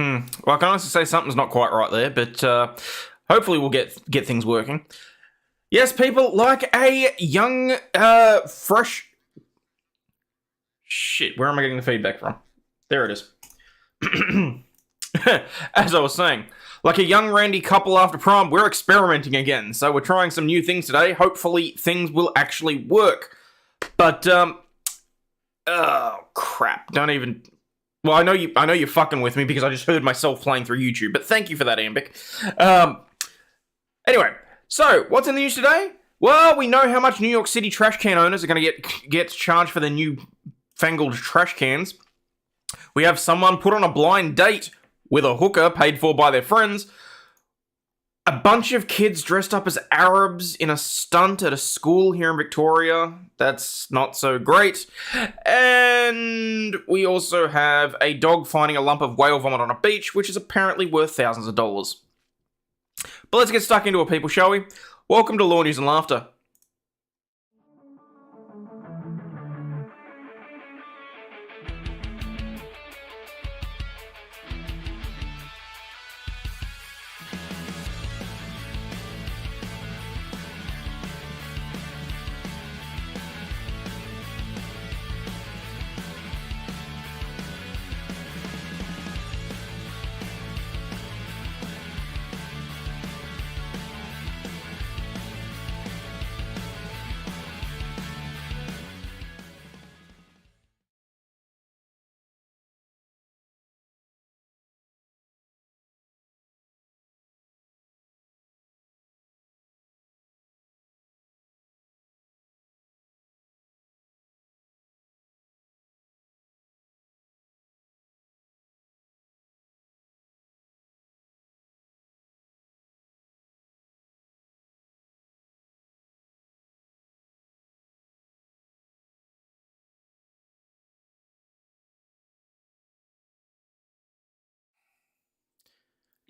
Well, I can honestly say something's not quite right there, but hopefully we'll get things working. Yes, people, like a young, fresh... Shit, where am I getting the feedback from? There it is. As I was saying, like a young randy couple after prom, we're experimenting again. So we're trying some new things today. Hopefully things will actually work. But, oh, crap. Don't even... Well, I know you're fucking with me because I just heard myself playing through YouTube, but thank you for that, Ambic. Anyway, so what's in the news today? Well, we know how much New York City trash can owners are going to get charged for their new fangled trash cans. We have someone put on a blind date with a hooker paid for by their friends. A bunch of kids dressed up as Arabs in a stunt at a school here in Victoria. That's not so great. And we also have a dog finding a lump of whale vomit on a beach, which is apparently worth thousands of dollars. But let's get stuck into it, people, shall we? Welcome to Law News and Laughter.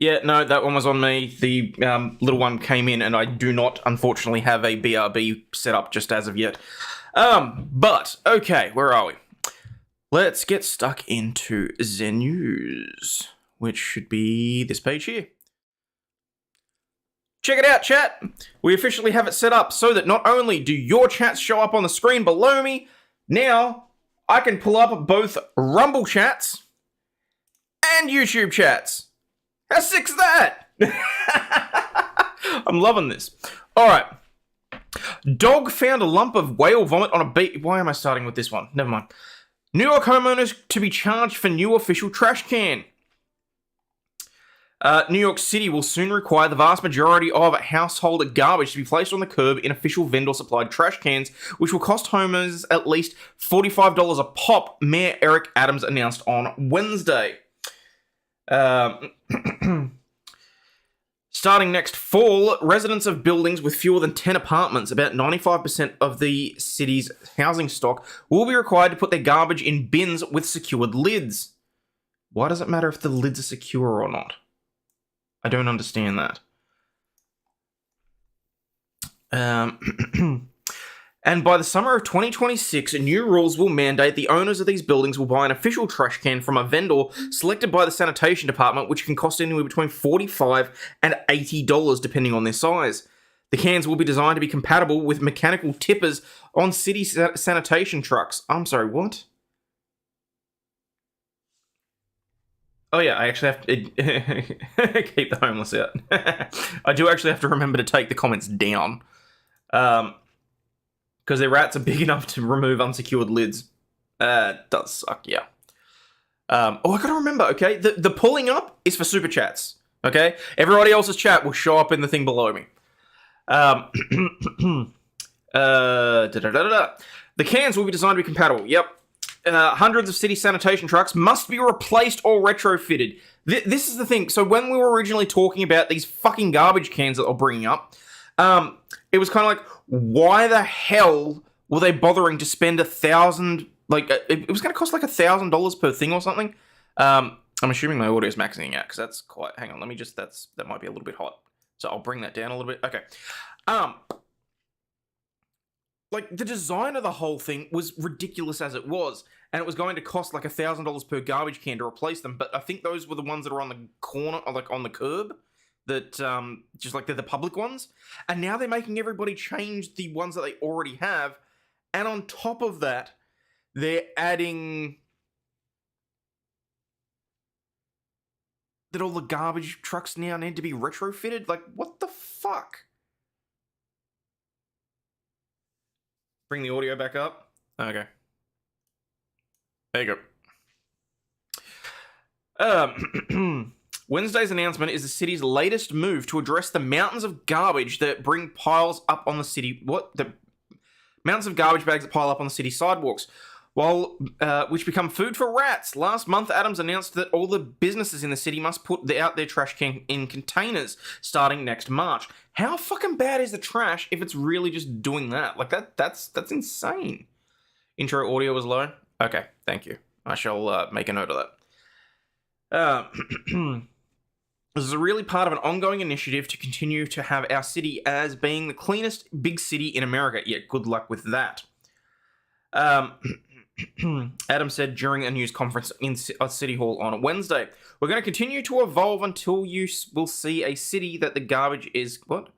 Yeah, no, that one was on me. The little one came in, and I do not, unfortunately, have a BRB set up just as of yet. But, okay, where are we? Let's get stuck into the news, which should be this page here. Check it out, chat! We officially have it set up so that not only do your chats show up on the screen below me, now I can pull up both Rumble chats and YouTube chats. How sick's that? I'm loving this. Alright. Dog found a lump of whale vomit on a beach. Why am I starting with this one? Never mind. New York homeowners to be charged for new official trash can. New York City will soon require the vast majority of household garbage to be placed on the curb in official vendor-supplied trash cans, which will cost homeowners at least $45 a pop, Mayor Eric Adams announced on Wednesday. Starting next fall, residents of buildings with fewer than 10 apartments, about 95% of the city's housing stock, will be required to put their garbage in bins with secured lids. Why does it matter if the lids are secure or not? I don't understand that. And by the summer of 2026, new rules will mandate the owners of these buildings will buy an official trash can from a vendor selected by the sanitation department, which can cost anywhere between $45 and $80 depending on their size. The cans will be designed to be compatible with mechanical tippers on city sanitation trucks. I'm sorry, what? Oh yeah, I actually have to keep the homeless out. I do actually have to remember to take the comments down. Because their rats are big enough to remove unsecured lids. Does suck, yeah. I gotta remember, okay? The pulling up is for super chats, okay? Everybody else's chat will show up in the thing below me. The cans will be designed to be compatible, yep. Hundreds of city sanitation trucks must be replaced or retrofitted. This is the thing. So when we were originally talking about these fucking garbage cans that they're bringing up, it was kind of like, why the hell were they bothering to spend $1,000? Like, it was going to cost like $1,000 per thing or something. I'm assuming my audio is maxing out because that's quite. Hang on, let me just. That might be a little bit hot, so I'll bring that down a little bit. Okay. Like, the design of the whole thing was ridiculous as it was, and it was going to cost like $1,000 per garbage can to replace them. But I think those were the ones that are on the corner, or like on the curb, that just like they're the public ones. And now they're making everybody change the ones that they already have, and on top of that, they're adding that all the garbage trucks now need to be retrofitted. Like, what the fuck? Bring the audio back up. Okay. There you go. Wednesday's announcement is the city's latest move to address the mountains of garbage that bring piles up on the city. What? The mountains of garbage bags that pile up on the city sidewalks, which become food for rats. Last month, Adams announced that all the businesses in the city must put out their trash can in containers starting next March. How fucking bad is the trash if it's really just doing that? Like, that's insane. Intro audio was low? Okay, thank you. I shall make a note of that. This is really part of an ongoing initiative to continue to have our city as being the cleanest big city in America. Yeah, good luck with that. Adam said during a news conference in City Hall on Wednesday, "We're going to continue to evolve until you will see a city that the garbage is..." What?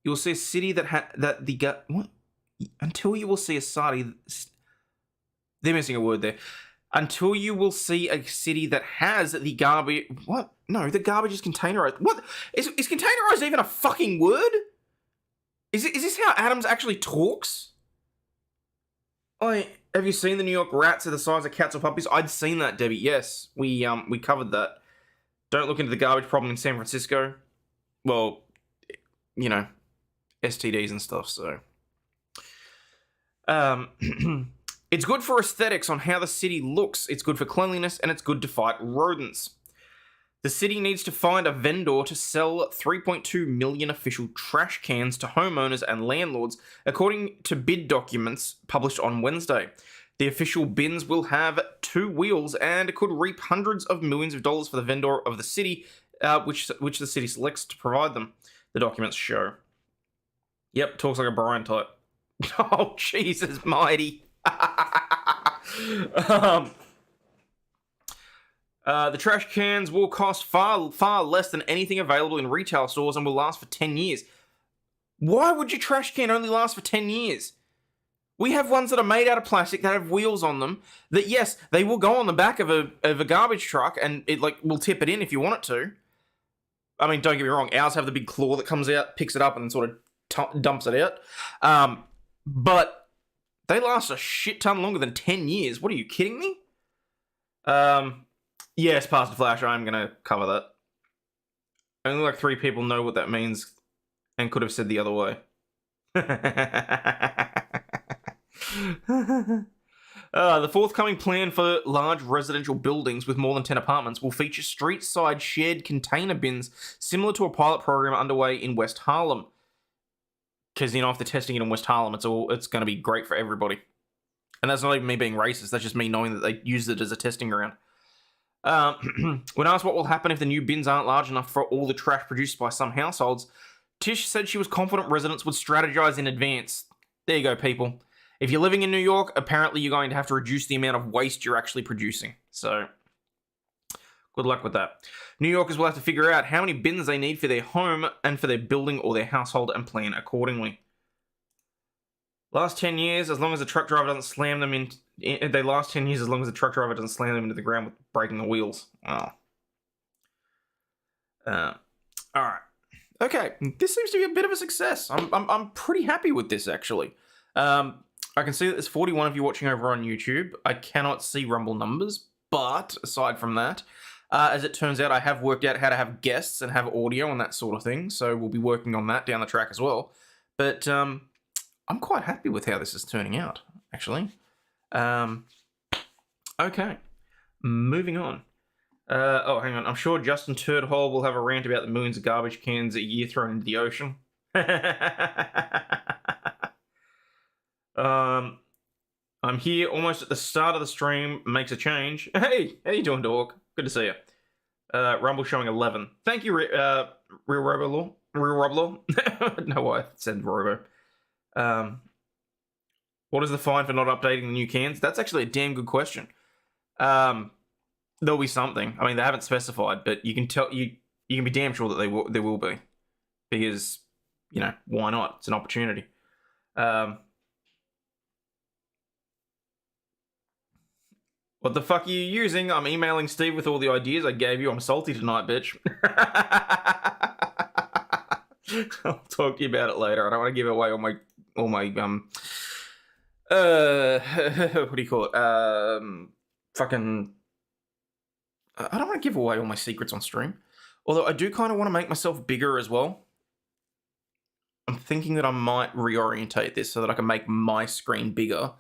You will see a city what? Until you will see a city... They're missing a word there. Until you will see a city that has the garbage... What? No, the garbage is containerized. What? Is containerized even a fucking word? Is this how Adams actually talks? Have you seen the New York rats are the size of cats or puppies? I'd seen that, Debbie. Yes, we covered that. Don't look into the garbage problem in San Francisco. Well, you know, STDs and stuff, so... It's good for aesthetics on how the city looks, it's good for cleanliness, and it's good to fight rodents. The city needs to find a vendor to sell 3.2 million official trash cans to homeowners and landlords, according to bid documents published on Wednesday. The official bins will have 2 wheels and could reap hundreds of millions of dollars for the vendor of the city, which the city selects to provide them, the documents show. Yep, talks like a Brian type. Oh, Jesus mighty. The trash cans will cost far less than anything available in retail stores and will last for 10 years. Why would your trash can only last for 10 years? We have ones that are made out of plastic that have wheels on them that, yes, they will go on the back of a garbage truck and it will tip it in if you want it to. I mean, don't get me wrong, ours have the big claw that comes out, picks it up and then sort of dumps it out. But they last a shit ton longer than 10 years. What, are you kidding me? Yes, Pastor Flash, I'm going to cover that. Only like 3 people know what that means and could have said the other way. The forthcoming plan for large residential buildings with more than 10 apartments will feature street-side shared container bins similar to a pilot program underway in West Harlem. Because, you know, if they're testing it in West Harlem, it's going to be great for everybody. And that's not even me being racist, that's just me knowing that they use it as a testing ground. When asked what will happen if the new bins aren't large enough for all the trash produced by some households, Tish said she was confident residents would strategize in advance. There you go, people. If you're living in New York, apparently you're going to have to reduce the amount of waste you're actually producing. So, good luck with that. New Yorkers will have to figure out how many bins they need for their home and for their building or their household and plan accordingly. Last 10 years, as long as the truck driver doesn't slam them in... They last 10 years as long as the truck driver doesn't slam them into the ground with breaking the wheels. Oh. Alright. Okay, this seems to be a bit of a success. I'm pretty happy with this, actually. I can see that there's 41 of you watching over on YouTube. I cannot see Rumble numbers, but aside from that, as it turns out, I have worked out how to have guests and have audio and that sort of thing, so we'll be working on that down the track as well. But I'm quite happy with how this is turning out, actually. Okay, moving on. Oh, hang on. I'm sure Justin Turdhole will have a rant about the millions of garbage cans a year thrown into the ocean. I'm here almost at the start of the stream. Makes a change. Hey, how you doing, dog? Good to see you. Rumble showing 11. Thank you, Real Robolaw. Real Robolaw. No, I said Robo. What is the fine for not updating the new cans? That's actually a damn good question. There'll be something. I mean, they haven't specified, but you can tell you can be damn sure that there will be, because why not? It's an opportunity. What the fuck are you using? I'm emailing Steve with all the ideas I gave you. I'm salty tonight, bitch. I'll talk to you about it later. I don't want to give away all my what do you call it? Fucking. I don't want to give away all my secrets on stream. Although I do kind of want to make myself bigger as well. I'm thinking that I might reorientate this so that I can make my screen bigger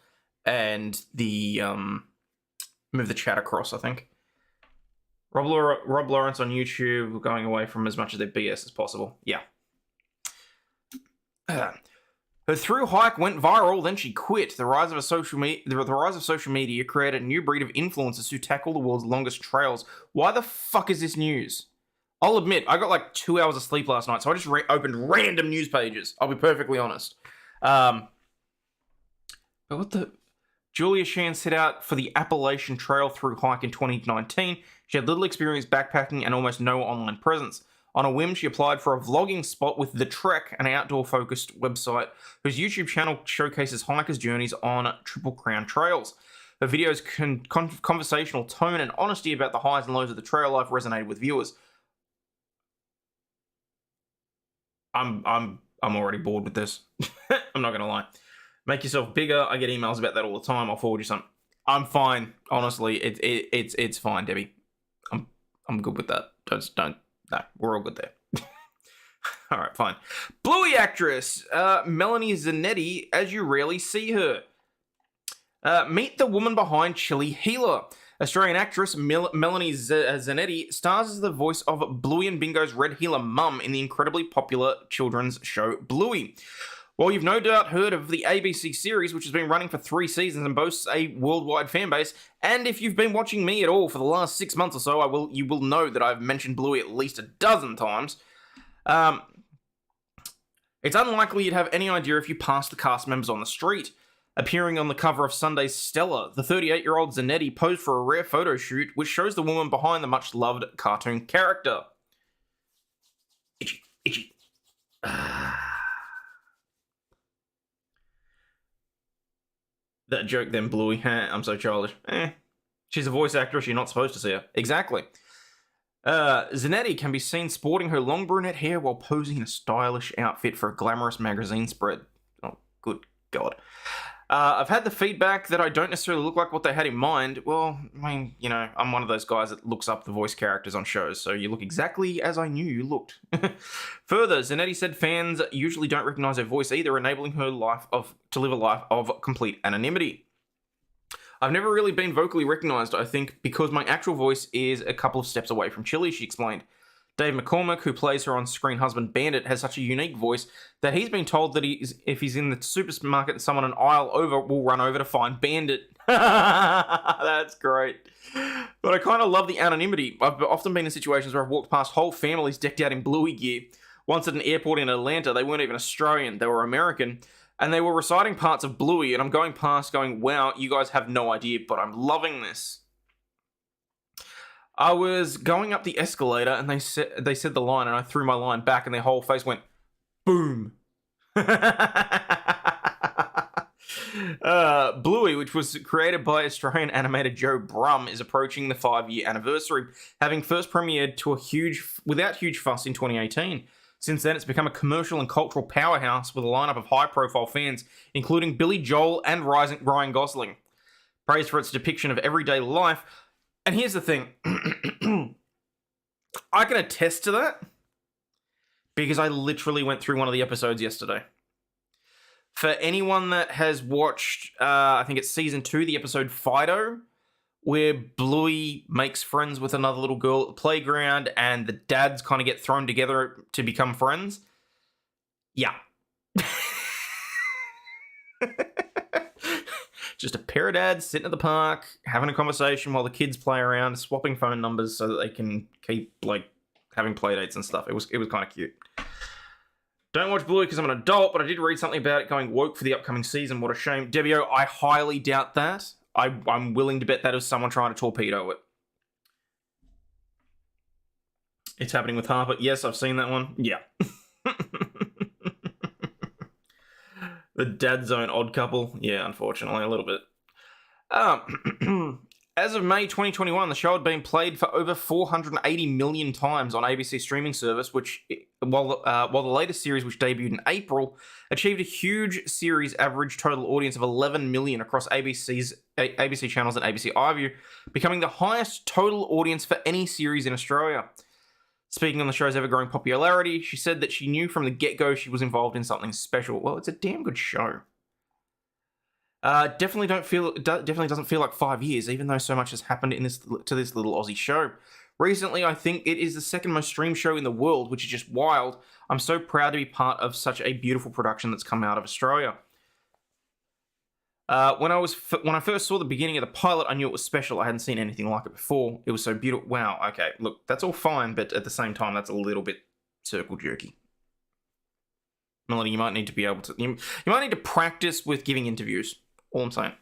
and the move the chat across, I think. Rob Lawrence on YouTube, going away from as much of their BS as possible. Yeah. Her through hike went viral, then she quit. The rise of social media created a new breed of influencers who tackle the world's longest trails. Why the fuck is this news? I'll admit, I got like 2 hours of sleep last night, so I just opened random news pages. I'll be perfectly honest. But what the... Julia Shan set out for the Appalachian Trail through hike in 2019. She had little experience backpacking and almost no online presence. On a whim, she applied for a vlogging spot with The Trek, an outdoor-focused website whose YouTube channel showcases hikers' journeys on Triple Crown trails. Her video's conversational tone and honesty about the highs and lows of the trail life resonated with viewers. I'm already bored with this. I'm not gonna lie. Make yourself bigger. I get emails about that all the time. I'll forward you some. I'm fine. Honestly, it's fine, Debbie. I'm good with that. No, we're all good there. All right, fine. Bluey actress Melanie Zanetti, as you rarely see her. Meet the woman behind Chili Healer. Australian actress Melanie Zanetti stars as the voice of Bluey and Bingo's Red Healer mum in the incredibly popular children's show Bluey. While you've no doubt heard of the ABC series, which has been running for 3 seasons and boasts a worldwide fan base, and if you've been watching me at all for the last 6 months or so, you will know that I've mentioned Bluey at least a dozen times. It's unlikely you'd have any idea if you passed the cast members on the street. Appearing on the cover of Sunday's Stella, the 38-year-old Zanetti posed for a rare photo shoot, which shows the woman behind the much-loved cartoon character. Itchy. That joke then, Bluey. I'm so childish. She's a voice actress, you're not supposed to see her. Exactly. Zanetti can be seen sporting her long brunette hair while posing in a stylish outfit for a glamorous magazine spread. Oh, good God. I've had the feedback that I don't necessarily look like what they had in mind. Well, I mean, I'm one of those guys that looks up the voice characters on shows, so you look exactly as I knew you looked. Further, Zanetti said fans usually don't recognize her voice either, enabling her to live a life of complete anonymity. I've never really been vocally recognized, I think, because my actual voice is a couple of steps away from Chili, she explained. Dave McCormick, who plays her on-screen husband Bandit, has such a unique voice that he's been told that if he's in the supermarket and someone an aisle over will run over to find Bandit. That's great. But I kind of love the anonymity. I've often been in situations where I've walked past whole families decked out in Bluey gear. Once at an airport in Atlanta, they weren't even Australian, they were American, and they were reciting parts of Bluey, and I'm going past going, wow, you guys have no idea, but I'm loving this. I was going up the escalator and they said the line and I threw my line back and their whole face went boom. Bluey, which was created by Australian animator Joe Brum, is approaching the 5-year anniversary, having first premiered without huge fuss in 2018. Since then, it's become a commercial and cultural powerhouse with a lineup of high-profile fans, including Billy Joel and Ryan Gosling. Praised for its depiction of everyday life. And here's the thing. I can attest to that because I literally went through one of the episodes yesterday. For anyone that has watched, I think it's season 2, the episode Fido, where Bluey makes friends with another little girl at the playground and the dads kind of get thrown together to become friends. Yeah. Just a pair of dads sitting at the park, having a conversation while the kids play around, swapping phone numbers so that they can keep, having play dates and stuff. It was kind of cute. Don't watch Bluey because I'm an adult, but I did read something about it going woke for the upcoming season. What a shame. Debbio, I highly doubt that. I'm willing to bet that is someone trying to torpedo it. It's happening with Harper. Yes, I've seen that one. Yeah. The dad zone odd couple. Yeah, unfortunately, a little bit. As of May 2021, the show had been played for over 480 million times on ABC streaming service, which, while the latest series, which debuted in April, achieved a huge series average total audience of 11 million across ABC channels and ABC iView, becoming the highest total audience for any series in Australia. Speaking on the show's ever-growing popularity, she said that she knew from the get-go she was involved in something special. Well, it's a damn good show. Definitely doesn't feel like 5 years, even though so much has happened to this little Aussie show. Recently, I think it is the second most streamed show in the world, which is just wild. I'm so proud to be part of such a beautiful production that's come out of Australia. When I first saw the beginning of the pilot, I knew it was special. I hadn't seen anything like it before. It was so beautiful. Wow. Okay, look, that's all fine, but at the same time, that's a little bit circle jerky. Melanie, you might need to be able to. You might need to practice with giving interviews. All I'm saying.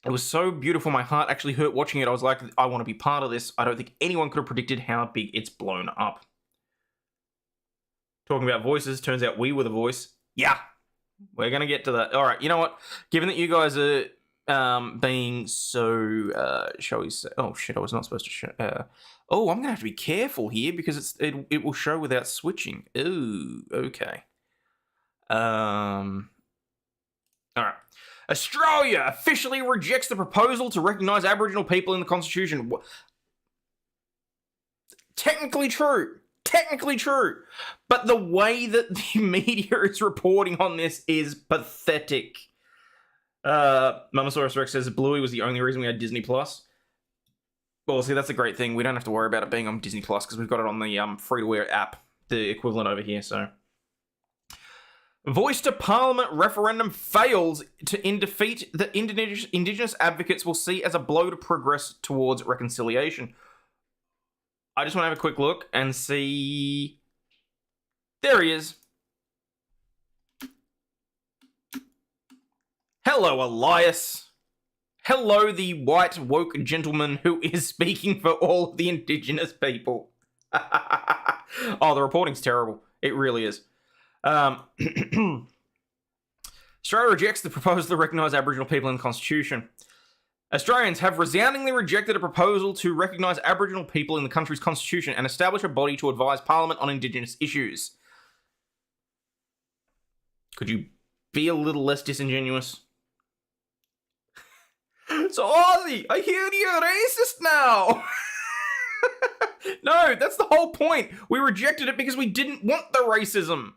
It was so beautiful. My heart actually hurt watching it. I was like, I want to be part of this. I don't think anyone could have predicted how big it's blown up. Talking about voices, turns out we were the voice. Yeah. We're going to get to that. All right, you know what? Given that you guys are being so, shall we say... Oh, shit, I was not supposed to show... I'm going to have to be careful here because it will show without switching. Ooh, okay. All right. Australia officially rejects the proposal to recognise Aboriginal people in the Constitution. Technically true. Technically true. But the way that the media is reporting on this is pathetic. Mamasaurus Rex says Bluey was the only reason we had Disney+. Well, see, that's a great thing. We don't have to worry about it being on Disney+, because we've got it on the free-to-wear app, the equivalent over here, so... Voice to Parliament referendum fails in defeat that Indigenous advocates will see as a blow to progress towards reconciliation. I just want to have a quick look and see... There he is. Hello, Elias. Hello, the white woke gentleman who is speaking for all of the Indigenous people. Oh, the reporting's terrible. It really is. Australia rejects the proposal to recognise Aboriginal people in the Constitution. Australians have resoundingly rejected a proposal to recognise Aboriginal people in the country's Constitution and establish a body to advise Parliament on Indigenous issues. Could you be a little less disingenuous? So, Aussie, I hear you're racist now! No, that's the whole point. We rejected it because we didn't want the racism.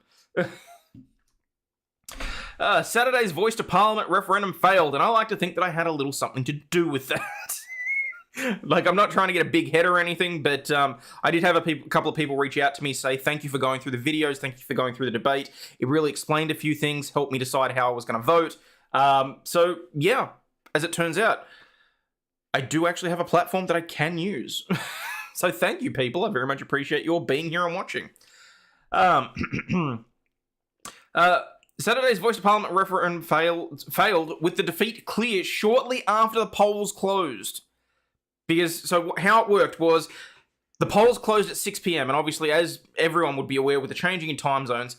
Saturday's Voice to Parliament referendum failed, and I like to think that I had a little something to do with that. Like, I'm not trying to get a big head or anything, but I did have a couple of people reach out to me, say thank you for going through the videos, thank you for going through the debate. It really explained a few things, helped me decide how I was going to vote. So, yeah, as it turns out, I do actually have a platform that I can use. So thank you, people. I very much appreciate your being here and watching. Saturday's Voice of Parliament referendum failed with the defeat clear shortly after the polls closed. So how it worked was the polls closed at 6 p.m. and obviously, as everyone would be aware with the changing in time zones,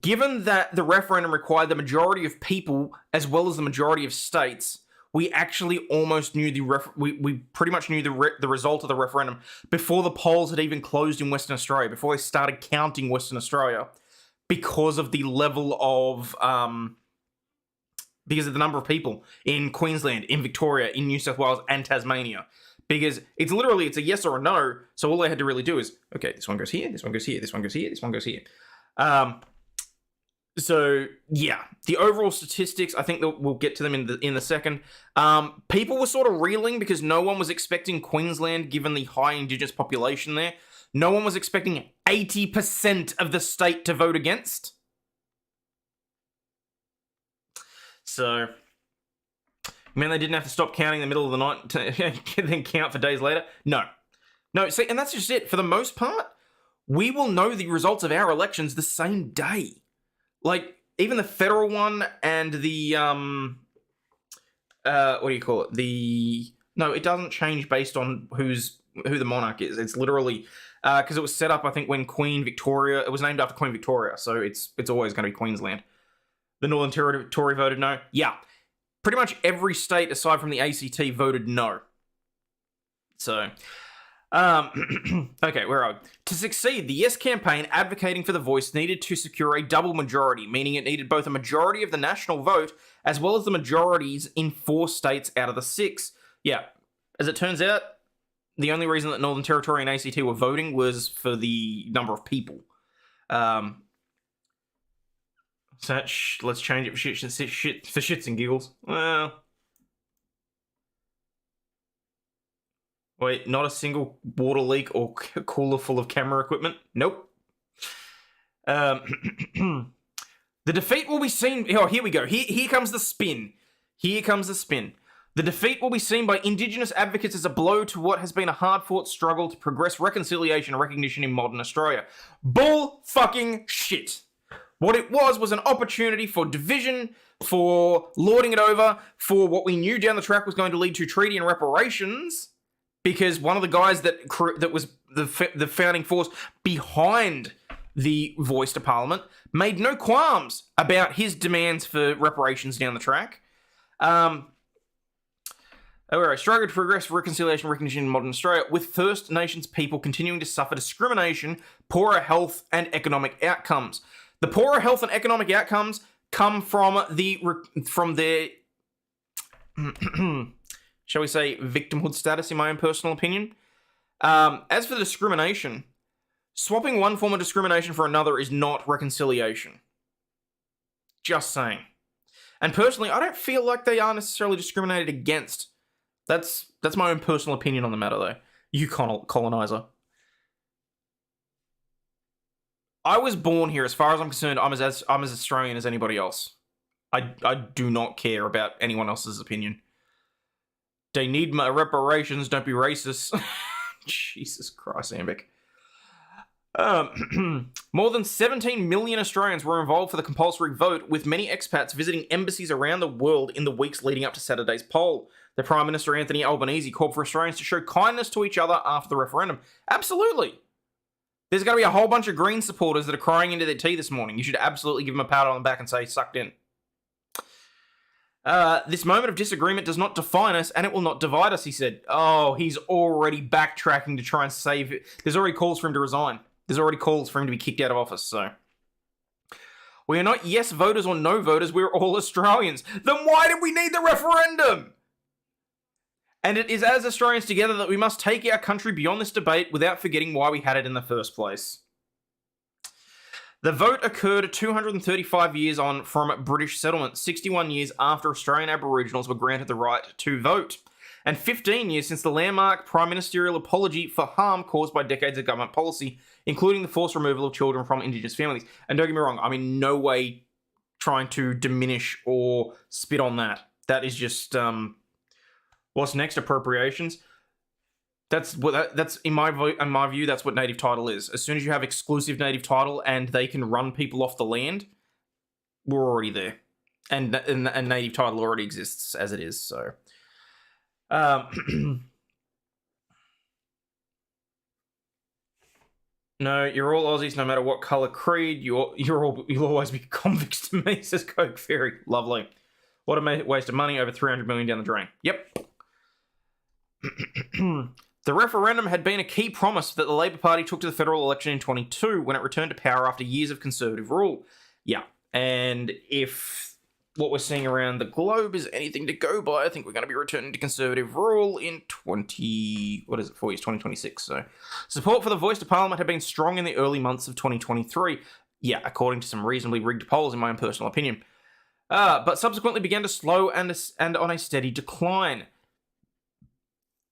given that the referendum required the majority of people as well as the majority of states, we actually almost knew we pretty much knew the result of the referendum before the polls had even closed in Western Australia, before they started counting Western Australia, because of the level of because of the number of people in Queensland, in Victoria, in New South Wales, and Tasmania. Because it's a yes or a no, so all they had to really do is, okay, this one goes here, this one goes here, this one goes here, this one goes here. So, yeah, the overall statistics, I think that we'll get to them in the second. People were sort of reeling because no one was expecting Queensland, given the high Indigenous population there. No one was expecting 80% of the state to vote against. So, man, they didn't have to stop counting in the middle of the night to then count for days later? No. No, see, and that's just it. For the most part, we will know the results of our elections the same day. Like, even the federal one and the, what do you call it? No, it doesn't change based on who the monarch is. It's literally, because it was set up, I think, when it was named after Queen Victoria, so it's always going to be Queensland. The Northern Territory voted no. Yeah, pretty much every state aside from the ACT voted no. So, okay, where are we? To succeed, the Yes campaign advocating for the voice needed to secure a double majority, meaning it needed both a majority of the national vote as well as the majorities in 4 states out of the 6. Yeah, as it turns out, the only reason that Northern Territory and ACT were voting was for the number of people. So let's change it for shits and giggles. Well, wait, not a single water leak or cooler full of camera equipment? Nope. The defeat will be seen... Oh, here we go. Here comes the spin. Here comes the spin. The defeat will be seen by Indigenous advocates as a blow to what has been a hard-fought struggle to progress reconciliation and recognition in modern Australia. Bull fucking shit. What it was an opportunity for division, for lording it over, for what we knew down the track was going to lead to treaty and reparations, because one of the guys that was the founding force behind the voice to Parliament made no qualms about his demands for reparations down the track. Alright, struggle to progress reconciliation and recognition in modern Australia, with First Nations people continuing to suffer discrimination, poorer health, and economic outcomes. The poorer health and economic outcomes come from their, shall we say, victimhood status, in my own personal opinion. As for the discrimination, swapping one form of discrimination for another is not reconciliation. Just saying. And personally, I don't feel like they are necessarily discriminated against. That's my own personal opinion on the matter, though. You colonizer. I was born here. As far as I'm concerned, I'm as Australian as anybody else. I do not care about anyone else's opinion. They need my reparations. Don't be racist. Jesus Christ, Ambic. More than 17 million Australians were involved for the compulsory vote, with many expats visiting embassies around the world in the weeks leading up to Saturday's poll. The Prime Minister, Anthony Albanese, called for Australians to show kindness to each other after the referendum. Absolutely. There's going to be a whole bunch of Green supporters that are crying into their tea this morning. You should absolutely give them a pat on the back and say, sucked in. This moment of disagreement does not define us, and it will not divide us, he said. Oh, he's already backtracking to try and save it. There's already calls for him to resign. There's already calls for him to be kicked out of office, so... We are not yes voters or no voters, we're all Australians. Then why did we need the referendum? And it is as Australians together that we must take our country beyond this debate without forgetting why we had it in the first place. The vote occurred 235 years on from British settlement, 61 years after Australian Aboriginals were granted the right to vote, and 15 years since the landmark prime ministerial apology for harm caused by decades of government policy, including the forced removal of children from Indigenous families. And don't get me wrong, I'm in no way trying to diminish or spit on that. That is just... What's next? Appropriations. That's in my view. That's what native title is. As soon as you have exclusive native title and they can run people off the land, we're already there, and native title already exists as it is. So, no, you're all Aussies, no matter what color, creed. You'll always be convicts to me, says Coke Fairy. Lovely. What a waste of money. Over 300 million down the drain. Yep. The referendum had been a key promise that the Labor Party took to the federal election in 2022 when it returned to power after years of Conservative rule. Yeah, and if what we're seeing around the globe is anything to go by, I think we're going to be returning to Conservative rule in 2026. So, support for the voice to Parliament had been strong in the early months of 2023. Yeah, according to some reasonably rigged polls, in my own personal opinion. But subsequently began to slow and on a steady decline.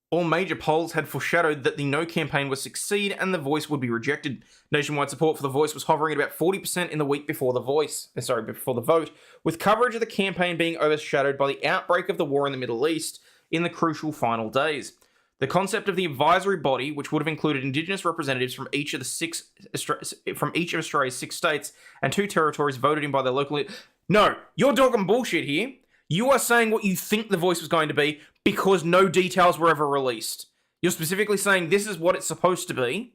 All major polls had foreshadowed that the No campaign would succeed and the Voice would be rejected. Nationwide support for the Voice was hovering at about 40% in the week before the vote, with coverage of the campaign being overshadowed by the outbreak of the war in the Middle East in the crucial final days. The concept of the advisory body, which would have included Indigenous representatives from each of Australia's 6 states and 2 territories voted in by their local... No, you're talking bullshit here. You are saying what you think the voice was going to be because no details were ever released. You're specifically saying this is what it's supposed to be,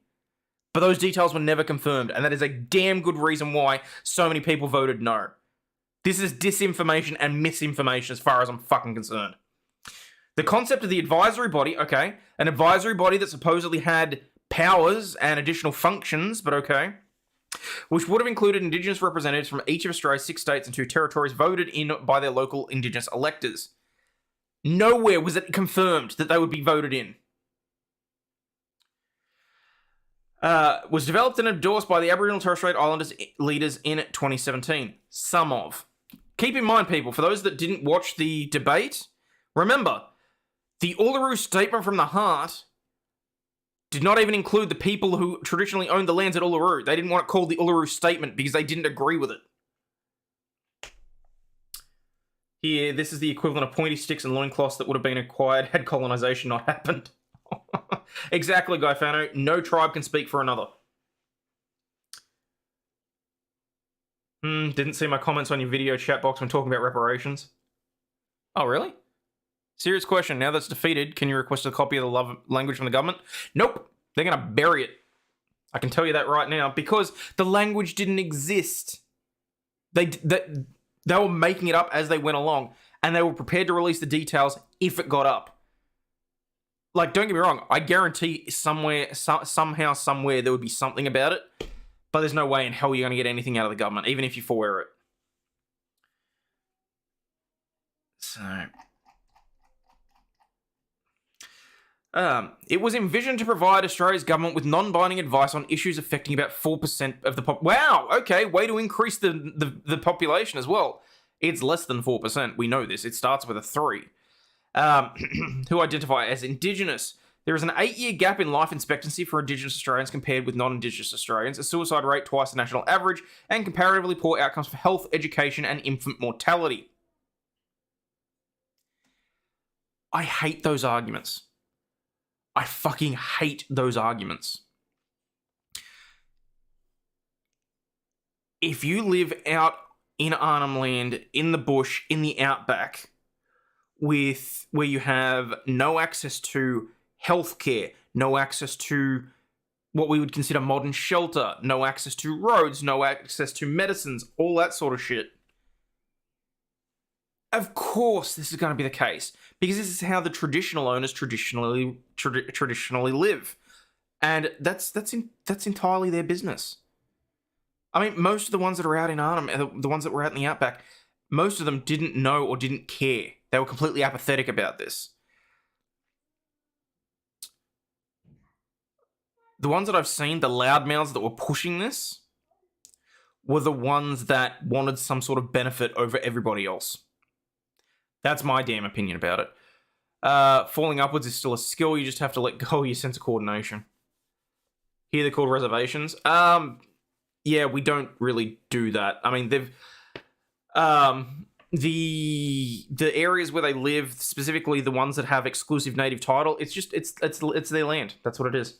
but those details were never confirmed, and that is a damn good reason why so many people voted no. This is disinformation and misinformation as far as I'm fucking concerned. The concept of the advisory body, okay, an advisory body that supposedly had powers and additional functions, but okay, which would have included Indigenous representatives from each of Australia's 6 states and 2 territories voted in by their local Indigenous electors. Nowhere was it confirmed that they would be voted in. Was developed and endorsed by the Aboriginal and Torres Strait Islanders leaders in 2017. Some of. Keep in mind, people, for those that didn't watch the debate, remember, the Uluru Statement from the Heart did not even include the people who traditionally owned the lands at Uluru. They didn't want it called the Uluru Statement because they didn't agree with it. Here, this is the equivalent of pointy sticks and loincloths that would have been acquired had colonisation not happened. Exactly, Guy Fano. No tribe can speak for another. Didn't see my comments on your video chat box when talking about reparations. Oh, really? Serious question. Now that's defeated, can you request a copy of the love language from the government? Nope. They're going to bury it. I can tell you that right now because the language didn't exist. They were making it up as they went along, and they were prepared to release the details if it got up. Like, don't get me wrong, I guarantee somehow, somewhere, there would be something about it, but there's no way in hell you're going to get anything out of the government, even if you forware it. So... it was envisioned to provide Australia's government with non-binding advice on issues affecting about 4% of the Wow, okay, way to increase the population as well. It's less than 4%, we know this. It starts with a 3. Who identify as Indigenous. There is an 8-year gap in life expectancy for Indigenous Australians compared with non-Indigenous Australians, a suicide rate twice the national average, and comparatively poor outcomes for health, education, and infant mortality. I hate those arguments. I fucking hate those arguments. If you live out in Arnhem Land, in the bush, in the outback, where you have no access to healthcare, no access to what we would consider modern shelter, no access to roads, no access to medicines, all that sort of shit. Of course this is going to be the case, because this is how the traditional owners traditionally live. And that's entirely their business. I mean, most of the ones that are out in Arnhem, the ones that were out in the outback, most of them didn't know or didn't care. They were completely apathetic about this. The ones that I've seen, the loudmouths that were pushing this, were the ones that wanted some sort of benefit over everybody else. That's my damn opinion about it. Falling upwards is still a skill. You just have to let go of your sense of coordination. Here they're called reservations. Yeah, we don't really do that. I mean, they've... The areas where they live, specifically the ones that have exclusive native title, it's their land. That's what it is.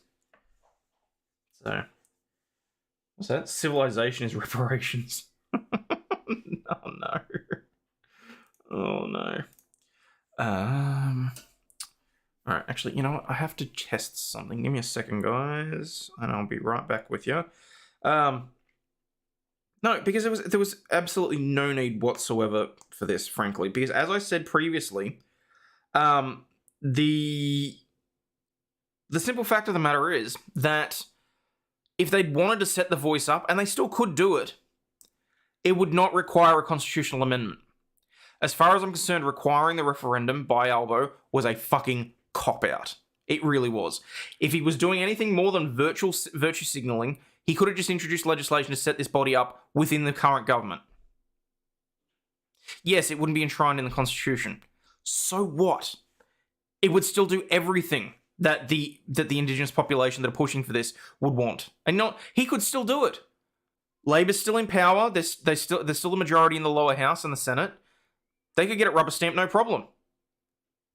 So, what's that? Civilization is reparations. Oh no. Oh no. Alright, actually, you know what? I have to test something. Give me a second, guys, and I'll be right back with you. No, because there was absolutely no need whatsoever for this, frankly. Because as I said previously, the simple fact of the matter is that if they'd wanted to set the voice up, and they still could do it, it would not require a constitutional amendment. As far as I'm concerned, requiring the referendum by Albo was a fucking cop-out. It really was. If he was doing anything more than virtue signalling, he could have just introduced legislation to set this body up within the current government. Yes, it wouldn't be enshrined in the Constitution. So what? It would still do everything that the Indigenous population that are pushing for this would want. And he could still do it. Labor's still in power. There's still the majority in the lower house and the Senate. They could get it rubber stamped, no problem.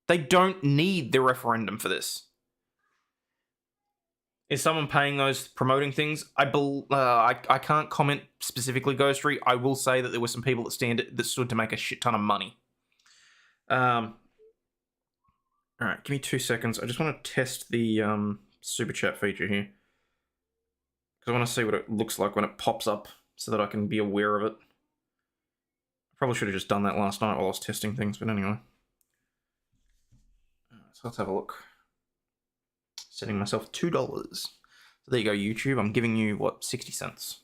They don't need the referendum for this. Is someone paying those promoting things? I can't comment specifically, Ghostry. I will say that there were some people that stood to make a shit ton of money. All right, give me 2 seconds. I just want to test the super chat feature here because I want to see what it looks like when it pops up, so that I can be aware of it. I probably should have just done that last night while I was testing things, but anyway. So let's have a look. Setting myself $2. So there you go, YouTube. I'm giving you, what, 60 cents.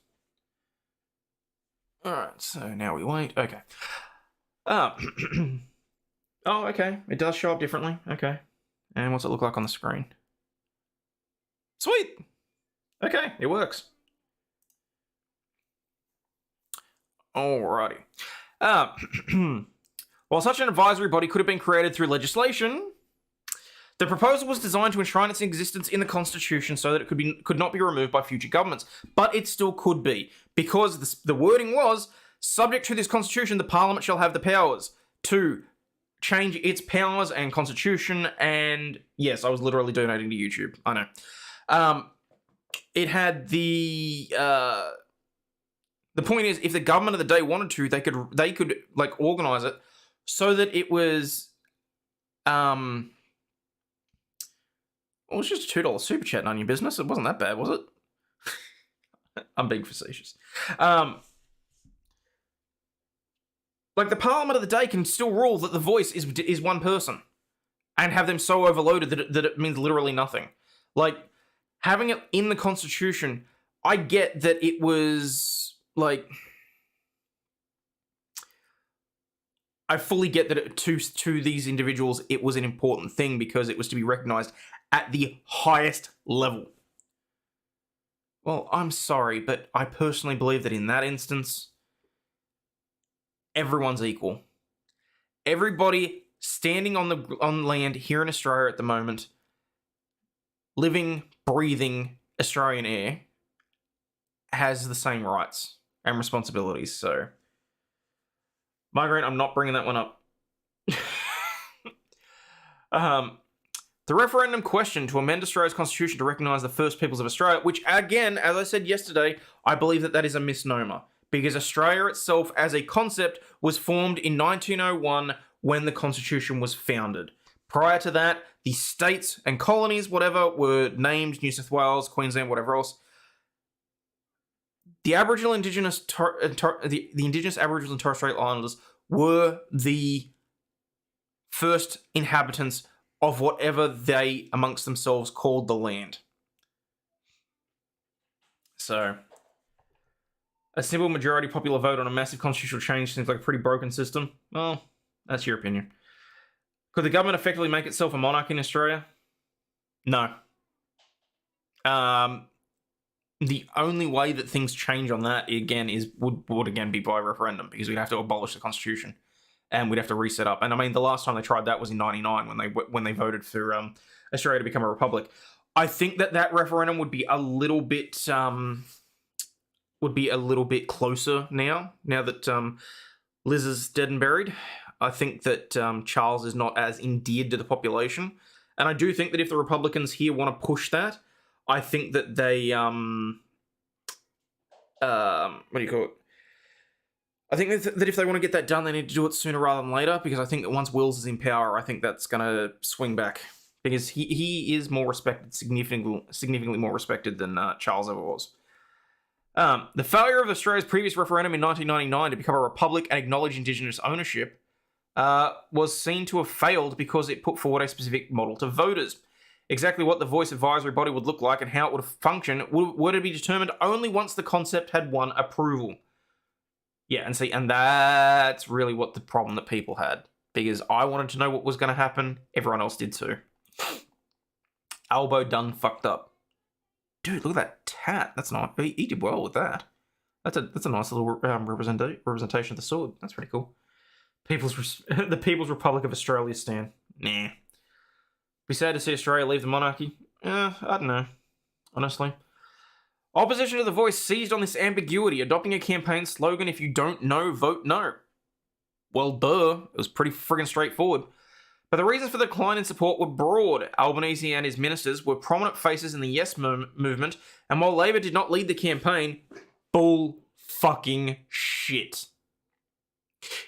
Alright, so now we wait. Okay. Oh, okay. It does show up differently. Okay. And what's it look like on the screen? Sweet! Okay, it works. Alrighty. While such an advisory body could have been created through legislation, the proposal was designed to enshrine its existence in the Constitution so that it could not be removed by future governments. But it still could be, because the wording was, subject to this Constitution, the Parliament shall have the powers to change its powers and Constitution, and yes, I was literally donating to YouTube, I know. It had the point is, if the government of the day wanted to, they could like organise it so that it was, well, it's just a $2 super chat on your business. It wasn't that bad, was it? I'm being facetious. Like, the Parliament of the day can still rule that the voice is one person and have them so overloaded that it means literally nothing. Like, having it in the Constitution, I get that it was, like... I fully get that to these individuals, it was an important thing because it was to be recognised at the highest level. Well, I'm sorry, but I personally believe that in that instance, everyone's equal. Everybody standing on land here in Australia at the moment, living, breathing Australian air, has the same rights and responsibilities. So, Migraine, I'm not bringing that one up. The referendum question to amend Australia's constitution to recognise the First Peoples of Australia, which, again, as I said yesterday, I believe that is a misnomer, because Australia itself as a concept was formed in 1901 when the Constitution was founded. Prior to that, the states and colonies, whatever, were named New South Wales, Queensland, whatever else. The Aboriginal Indigenous, the Indigenous Aboriginal and Torres Strait Islanders were the first inhabitants of whatever they, amongst themselves, called the land. So, a simple majority popular vote on a massive constitutional change seems like a pretty broken system. Well, that's your opinion. Could the government effectively make itself a monarch in Australia? No. The only way that things change on that, again, would again be by referendum, because we'd have to abolish the Constitution. And we'd have to reset up. And I mean, the last time they tried that was in '99 when they voted for Australia to become a republic. I think that referendum would be a little bit closer now that Liz is dead and buried. I think that Charles is not as endeared to the population, and I do think that if the Republicans here want to push that, I think that they what do you call it? I think that if they want to get that done, they need to do it sooner rather than later, because I think that once Wills is in power, I think that's going to swing back. Because he is more respected, significantly more respected than Charles ever was. The failure of Australia's previous referendum in 1999 to become a republic and acknowledge Indigenous ownership was seen to have failed because it put forward a specific model to voters. Exactly what the voice advisory body would look like and how it would function would be determined only once the concept had won approval. Yeah, and that's really what the problem that people had. Because I wanted to know what was going to happen. Everyone else did too. Albo done fucked up. Dude, look at that tat. That's nice. He did well with that. That's a nice little representation of the sword. That's pretty cool. The People's Republic of Australia stand. Nah. Be sad to see Australia leave the monarchy. I don't know. Honestly. Opposition to the voice seized on this ambiguity, adopting a campaign slogan, "If you don't know, vote no." Well, duh. It was pretty friggin' straightforward. But the reasons for the decline in support were broad. Albanese and his ministers were prominent faces in the Yes movement, and while Labor did not lead the campaign, bull fucking shit.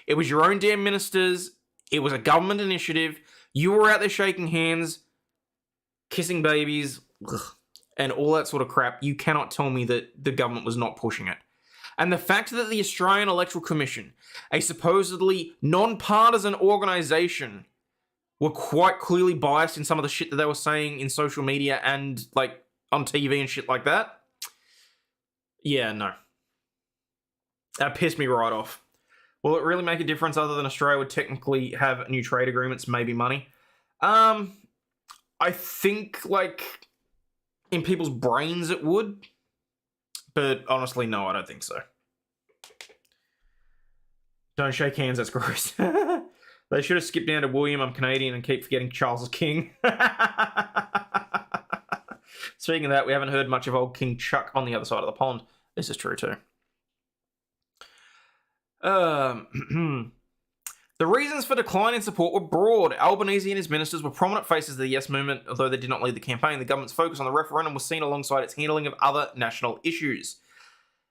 It was your own damn ministers. It was a government initiative. You were out there shaking hands, kissing babies, and all that sort of crap. You cannot tell me that the government was not pushing it. And the fact that the Australian Electoral Commission, a supposedly non-partisan organisation, were quite clearly biased in some of the shit that they were saying in social media and like on TV and shit like that. Yeah, no. That pissed me right off. Will it really make a difference other than Australia would technically have new trade agreements, maybe money? I think, like, in people's brains it would. But honestly, no, I don't think so. Don't shake hands, that's gross. They should have skipped down to William, I'm Canadian, and keep forgetting Charles is king. Speaking of that, we haven't heard much of old King Chuck on the other side of the pond. This is true too. The reasons for decline in support were broad. Albanese and his ministers were prominent faces of the Yes movement, although they did not lead the campaign. The government's focus on the referendum was seen alongside its handling of other national issues.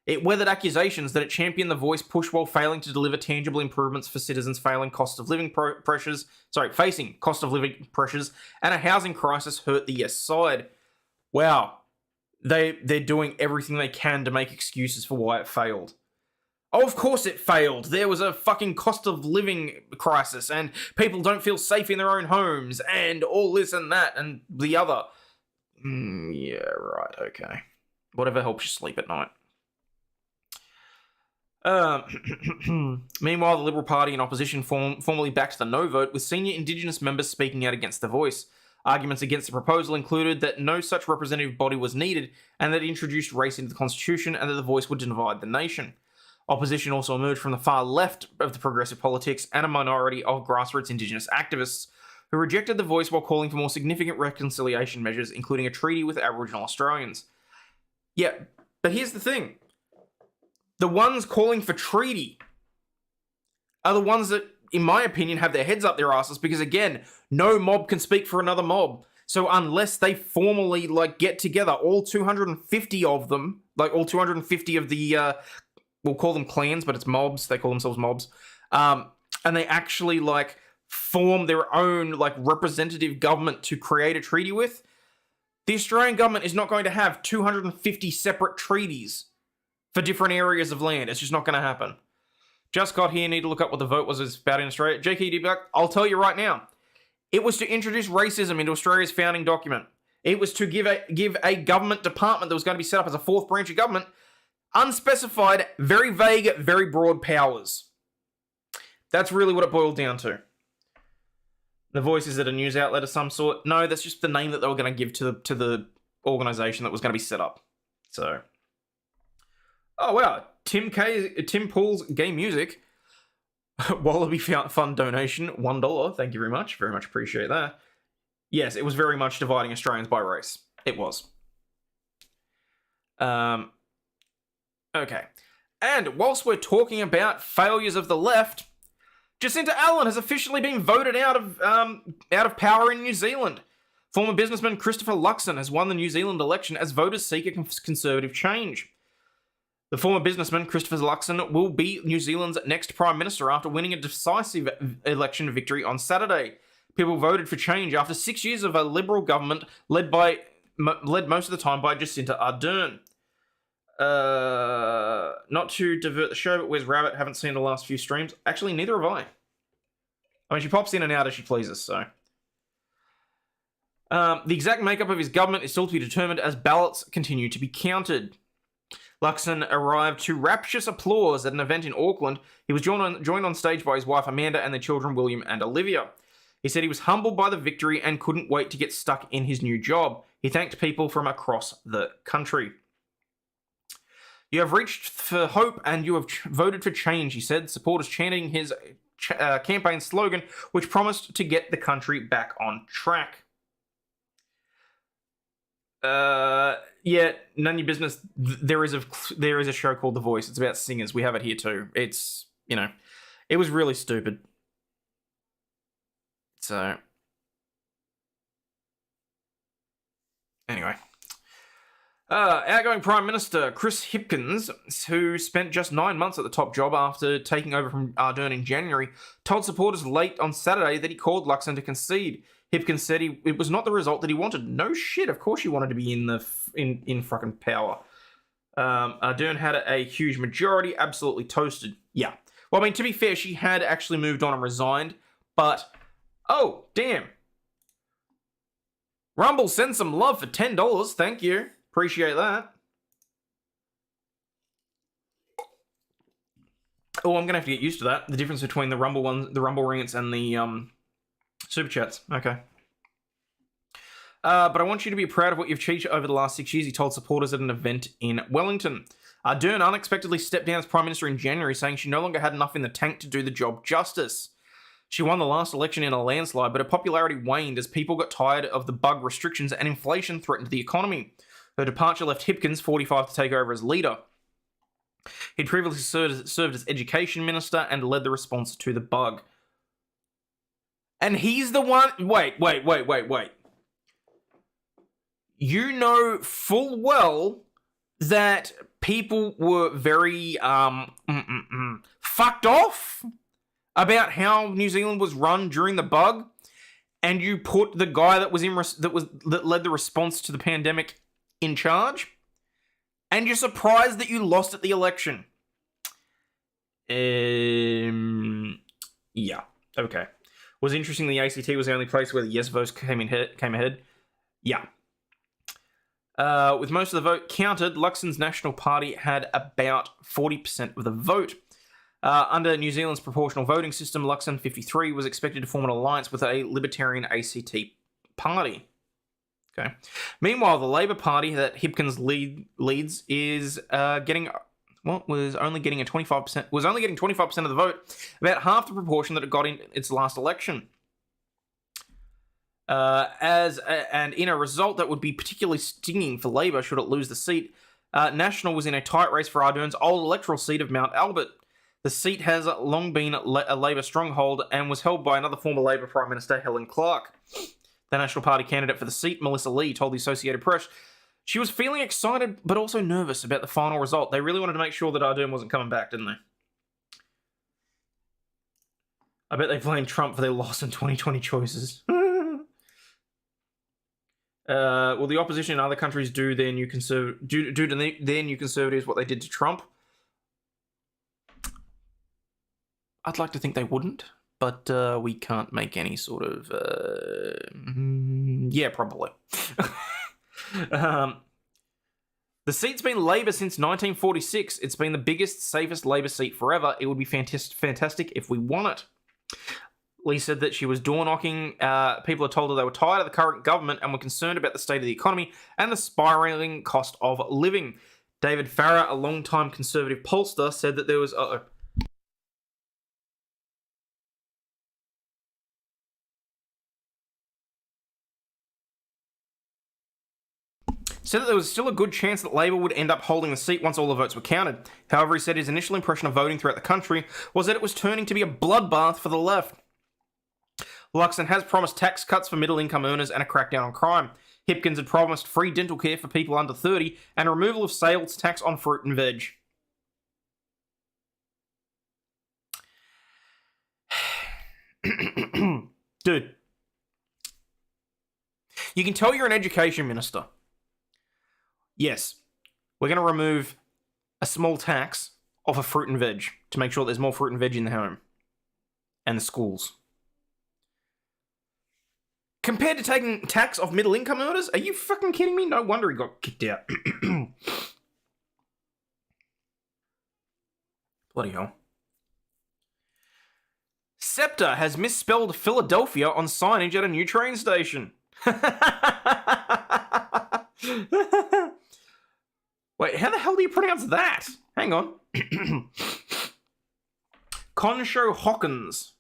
It weathered accusations that it championed the voice push while failing to deliver tangible improvements for citizens facing cost of living pressures, and a housing crisis hurt the Yes side. Wow. They're doing everything they can to make excuses for why it failed. Oh, of course it failed. There was a fucking cost of living crisis, and people don't feel safe in their own homes, and all this and that, and the other. Yeah, right, okay. Whatever helps you sleep at night. Meanwhile, the Liberal Party in opposition formally backed the no vote, with senior Indigenous members speaking out against the voice. Arguments against the proposal included that no such representative body was needed, and that it introduced race into the Constitution, and that the voice would divide the nation. Opposition also emerged from the far left of the progressive politics and a minority of grassroots Indigenous activists who rejected the voice while calling for more significant reconciliation measures, including a treaty with Aboriginal Australians. Yeah, but here's the thing. The ones calling for treaty are the ones that, in my opinion, have their heads up their asses because, again, no mob can speak for another mob. So unless they formally, get together, all 250 of them, all 250 of the, we'll call them clans, but it's mobs, they call themselves mobs, and they actually, form their own, representative government to create a treaty with, the Australian government is not going to have 250 separate treaties for different areas of land. It's just not going to happen. Just got here, need to look up what the vote was about in Australia. JKD Buck, I'll tell you right now. It was to introduce racism into Australia's founding document. It was to give a government department that was going to be set up as a fourth branch of government unspecified, very vague, very broad powers. That's really what it boiled down to. The Voice, is it a news outlet of some sort? No, that's just the name that they were going to give to the organisation that was going to be set up. So... Oh, wow. Tim Pool's Gay Music. Wallaby Fund donation, $1. Thank you very much. Very much appreciate that. Yes, it was very much dividing Australians by race. It was. Okay. And whilst we're talking about failures of the left, Jacinta Allen has officially been voted out of power in New Zealand. Former businessman Christopher Luxon has won the New Zealand election as voters seek a conservative change. The former businessman, Christopher Luxon, will be New Zealand's next Prime Minister after winning a decisive election victory on Saturday. People voted for change after 6 years of a Liberal government led most of the time by Jacinta Ardern. Not to divert the show, but where's Rabbit? Haven't seen the last few streams. Actually, neither have I. I mean, she pops in and out as she pleases, so... the exact makeup of his government is still to be determined as ballots continue to be counted. Luxon arrived to rapturous applause at an event in Auckland. He was joined on stage by his wife Amanda and their children William and Olivia. He said he was humbled by the victory and couldn't wait to get stuck in his new job. He thanked people from across the country. You have reached for hope and you have voted for change, he said, supporters chanting his campaign slogan, which promised to get the country back on track. Yeah, none of your business. There is a show called The Voice. It's about singers. We have it here too. It's, it was really stupid. It's So, anyway. Outgoing Prime Minister Chris Hipkins, who spent just 9 months at the top job after taking over from Ardern in January, told supporters late on Saturday that he called Luxon to concede. Hipkins said it was not the result that he wanted. No shit, of course you wanted to be in fucking power. Ardern had a huge majority, absolutely toasted. Yeah. Well, I mean, to be fair, she had actually moved on and resigned, but... Oh, damn. Rumble, send some love for $10, thank you. Appreciate that. Oh, I'm gonna have to get used to that. The difference between the Rumble ones, the Rumble ringgits, and the super chats. Okay. But I want you to be proud of what you've achieved over the last 6 years, he told supporters at an event in Wellington. Ardern unexpectedly stepped down as Prime Minister in January, saying she no longer had enough in the tank to do the job justice. She won the last election in a landslide, but her popularity waned as people got tired of the bug restrictions and inflation threatened the economy. Her departure left Hipkins, 45, to take over as leader. He'd previously served as education minister and led the response to the bug. And he's the one... Wait. You know full well that people were very fucked off about how New Zealand was run during the bug, and you put the guy that led the response to the pandemic in charge, and you're surprised that you lost at the election. Yeah, okay. Was interesting the ACT was the only place where the yes votes came ahead. Yeah. With most of the vote counted, Luxon's National Party had about 40% of the vote. Under New Zealand's proportional voting system, Luxon 53 was expected to form an alliance with a Libertarian ACT party. Okay. Meanwhile, the Labor Party that Hipkins leads is was only getting 25% of the vote, about half the proportion that it got in its last election. And in a result that would be particularly stinging for Labor should it lose the seat, National was in a tight race for Ardern's old electoral seat of Mount Albert. The seat has long been a Labor stronghold and was held by another former Labor Prime Minister, Helen Clark. The National Party candidate for the seat, Melissa Lee, told the Associated Press she was feeling excited but also nervous about the final result. They really wanted to make sure that Ardern wasn't coming back, didn't they? I bet they blamed Trump for their loss in 2020 choices. Will the opposition in other countries do to their new conservatives what they did to Trump? I'd like to think they wouldn't, but we can't make any sort of... yeah, probably. The seat's been Labor since 1946. It's been the biggest, safest Labor seat forever. It would be fantastic if we won it. Lee said that she was door-knocking. People had told her they were tired of the current government and were concerned about the state of the economy and the spiralling cost of living. David Farrar, a long-time Conservative pollster, said that there was... said that there was still a good chance that Labor would end up holding the seat once all the votes were counted. However, he said his initial impression of voting throughout the country was that it was turning to be a bloodbath for the left. Luxon has promised tax cuts for middle-income earners and a crackdown on crime. Hipkins had promised free dental care for people under 30 and removal of sales tax on fruit and veg. Dude. You can tell you're an education minister. Yes, we're going to remove a small tax off of fruit and veg to make sure there's more fruit and veg in the home and the schools. Compared to taking tax off middle-income earners? Are you fucking kidding me? No wonder he got kicked out. Bloody hell. SEPTA has misspelled Philadelphia on signage at a new train station. Wait, how the hell do you pronounce that? Hang on. Concho Hawkins.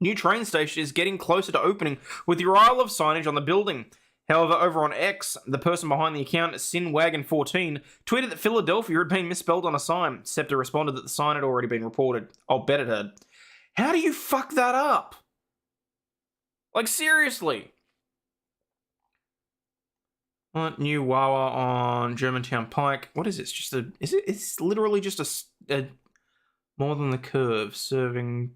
New train station is getting closer to opening with the arrival of signage on the building. However, over on X, the person behind the account, SinWagon14, tweeted that Philadelphia had been misspelled on a sign. SEPTA responded that the sign had already been reported. I'll bet it had. How do you fuck that up? Like, seriously. New Wawa on Germantown Pike. What is this? It's literally just a more than the curve serving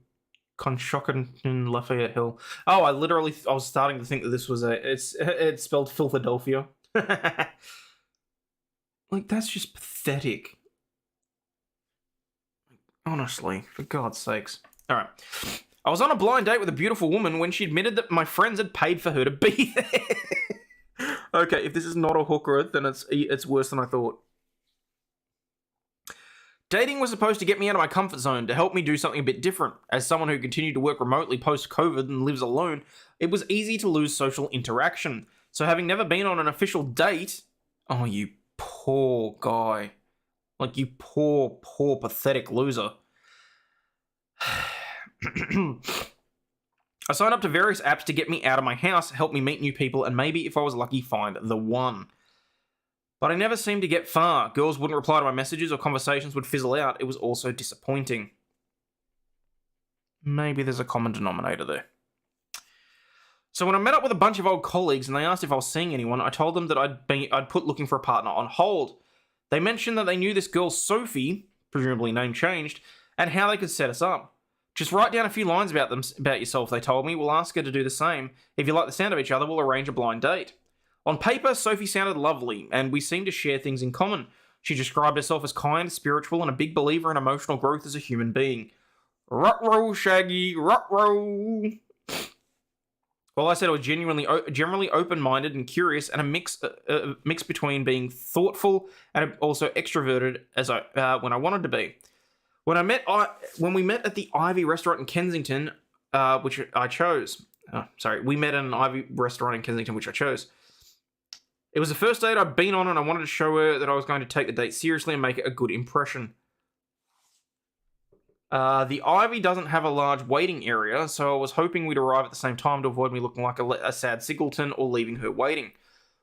Conshohocken Lafayette Hill. Oh, I was starting to think that this was it's spelled Philadelphia. Like, that's just pathetic. Honestly, for God's sakes. Alright. I was on a blind date with a beautiful woman when she admitted that my friends had paid for her to be there. Okay, if this is not a hooker, then it's worse than I thought. Dating was supposed to get me out of my comfort zone, to help me do something a bit different. As someone who continued to work remotely post-COVID and lives alone, it was easy to lose social interaction. So having never been on an official date... Oh, you poor guy. Like, you poor, pathetic loser. I signed up to various apps to get me out of my house, help me meet new people, and maybe, if I was lucky, find the one. But I never seemed to get far. Girls wouldn't reply to my messages or conversations would fizzle out. It was also disappointing. Maybe there's a common denominator there. So when I met up with a bunch of old colleagues and they asked if I was seeing anyone, I told them that I'd put looking for a partner on hold. They mentioned that they knew this girl Sophie, presumably name changed, and how they could set us up. Just write down a few lines about yourself, they told me. We'll ask her to do the same. If you like the sound of each other, we'll arrange a blind date. On paper, Sophie sounded lovely, and we seemed to share things in common. She described herself as kind, spiritual, and a big believer in emotional growth as a human being. Ruh-roh, Shaggy, ruh-roh. Well, I said I was generally open-minded and curious, and a mix between being thoughtful and also extroverted when I wanted to be. When we met at the Ivy restaurant in Kensington, which I chose. We met at an Ivy restaurant in Kensington, which I chose. It was the first date I'd been on, and I wanted to show her that I was going to take the date seriously and make it a good impression. The Ivy doesn't have a large waiting area, so I was hoping we'd arrive at the same time to avoid me looking like a sad singleton or leaving her waiting.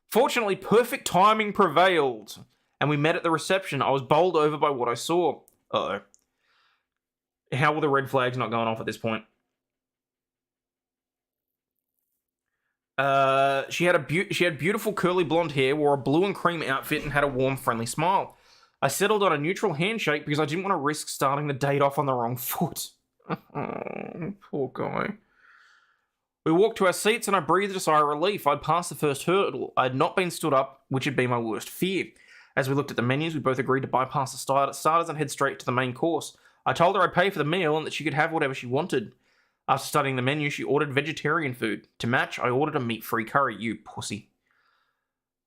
Fortunately, perfect timing prevailed, and we met at the reception. I was bowled over by what I saw. Uh-oh. How were the red flags not going off at this point? She had beautiful curly blonde hair, wore a blue and cream outfit, and had a warm, friendly smile. I settled on a neutral handshake because I didn't want to risk starting the date off on the wrong foot. Oh, poor guy. We walked to our seats and I breathed a sigh of relief. I'd passed the first hurdle. I had not been stood up, which had been my worst fear. As we looked at the menus, we both agreed to bypass the starters and head straight to the main course. I told her I'd pay for the meal and that she could have whatever she wanted. After studying the menu, she ordered vegetarian food. To match, I ordered a meat-free curry, you pussy.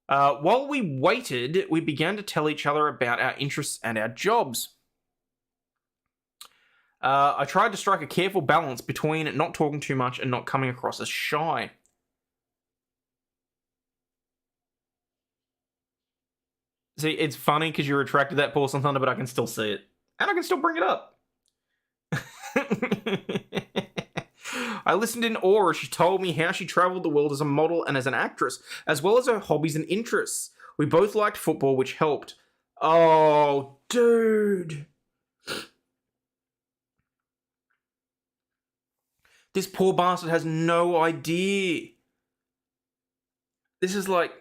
While we waited, we began to tell each other about our interests and our jobs. I tried to strike a careful balance between not talking too much and not coming across as shy. See, it's funny because you're attracted to that Porcelain Thunder, but I can still see it. And I can still bring it up. I listened in awe as she told me how she travelled the world as a model and as an actress, as well as her hobbies and interests. We both liked football, which helped. Oh, dude. This poor bastard has no idea. This is like...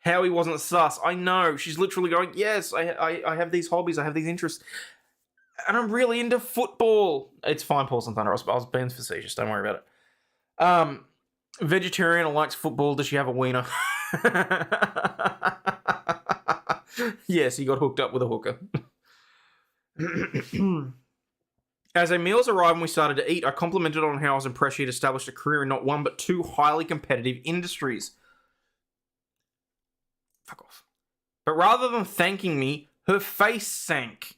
how he wasn't sus. I know. She's literally going, yes, I have these hobbies, I have these interests. And I'm really into football. It's fine, Porcelain Thunder. I was being facetious. Don't worry about it. Vegetarian likes football. Does she have a wiener? Yes, he got hooked up with a hooker. As our meals arrived and we started to eat, I complimented on how I was impressed she had established a career in not one but two highly competitive industries. Fuck off. But rather than thanking me, her face sank.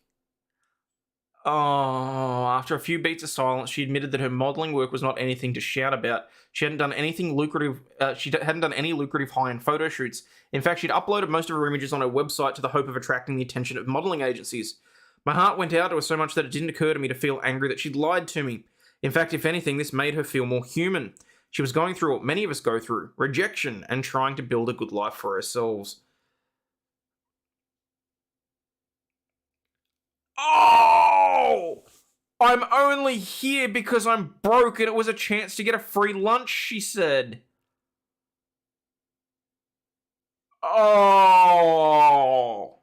Oh, after a few beats of silence, she admitted that her modelling work was not anything to shout about. She hadn't done anything lucrative. She hadn't done any lucrative high-end photo shoots. In fact, she'd uploaded most of her images on her website to the hope of attracting the attention of modelling agencies. My heart went out to her so much that it didn't occur to me to feel angry that she'd lied to me. In fact, if anything, this made her feel more human. She was going through what many of us go through, rejection, and trying to build a good life for ourselves. Oh! I'm only here because I'm broke and it was a chance to get a free lunch, she said. Oh.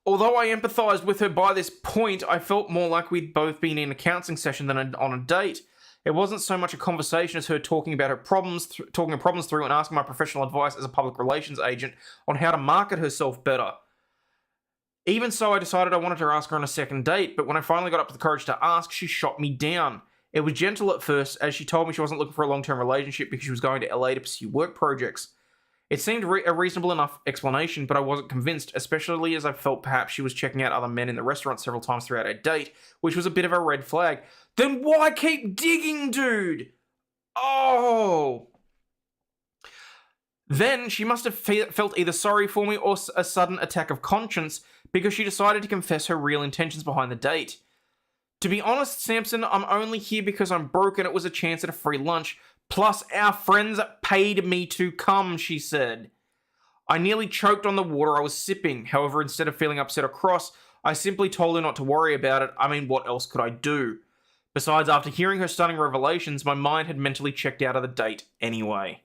Although I empathised with her by this point, I felt more like we'd both been in a counselling session than on a date. It wasn't so much a conversation as her talking about her problems, talking her problems through and asking my professional advice as a public relations agent on how to market herself better. Even so, I decided I wanted to ask her on a second date, but when I finally got up to the courage to ask, she shot me down. It was gentle at first, as she told me she wasn't looking for a long-term relationship because she was going to LA to pursue work projects. It seemed a reasonable enough explanation, but I wasn't convinced, especially as I felt perhaps she was checking out other men in the restaurant several times throughout our date, which was a bit of a red flag. Then why keep digging, dude? Oh. Then she must have felt either sorry for me or a sudden attack of conscience because she decided to confess her real intentions behind the date. To be honest, Samson, I'm only here because I'm broke and it was a chance at a free lunch. Plus, our friends paid me to come, she said. I nearly choked on the water I was sipping. However, instead of feeling upset or cross, I simply told her not to worry about it. I mean, what else could I do? Besides, after hearing her stunning revelations, my mind had mentally checked out of the date anyway.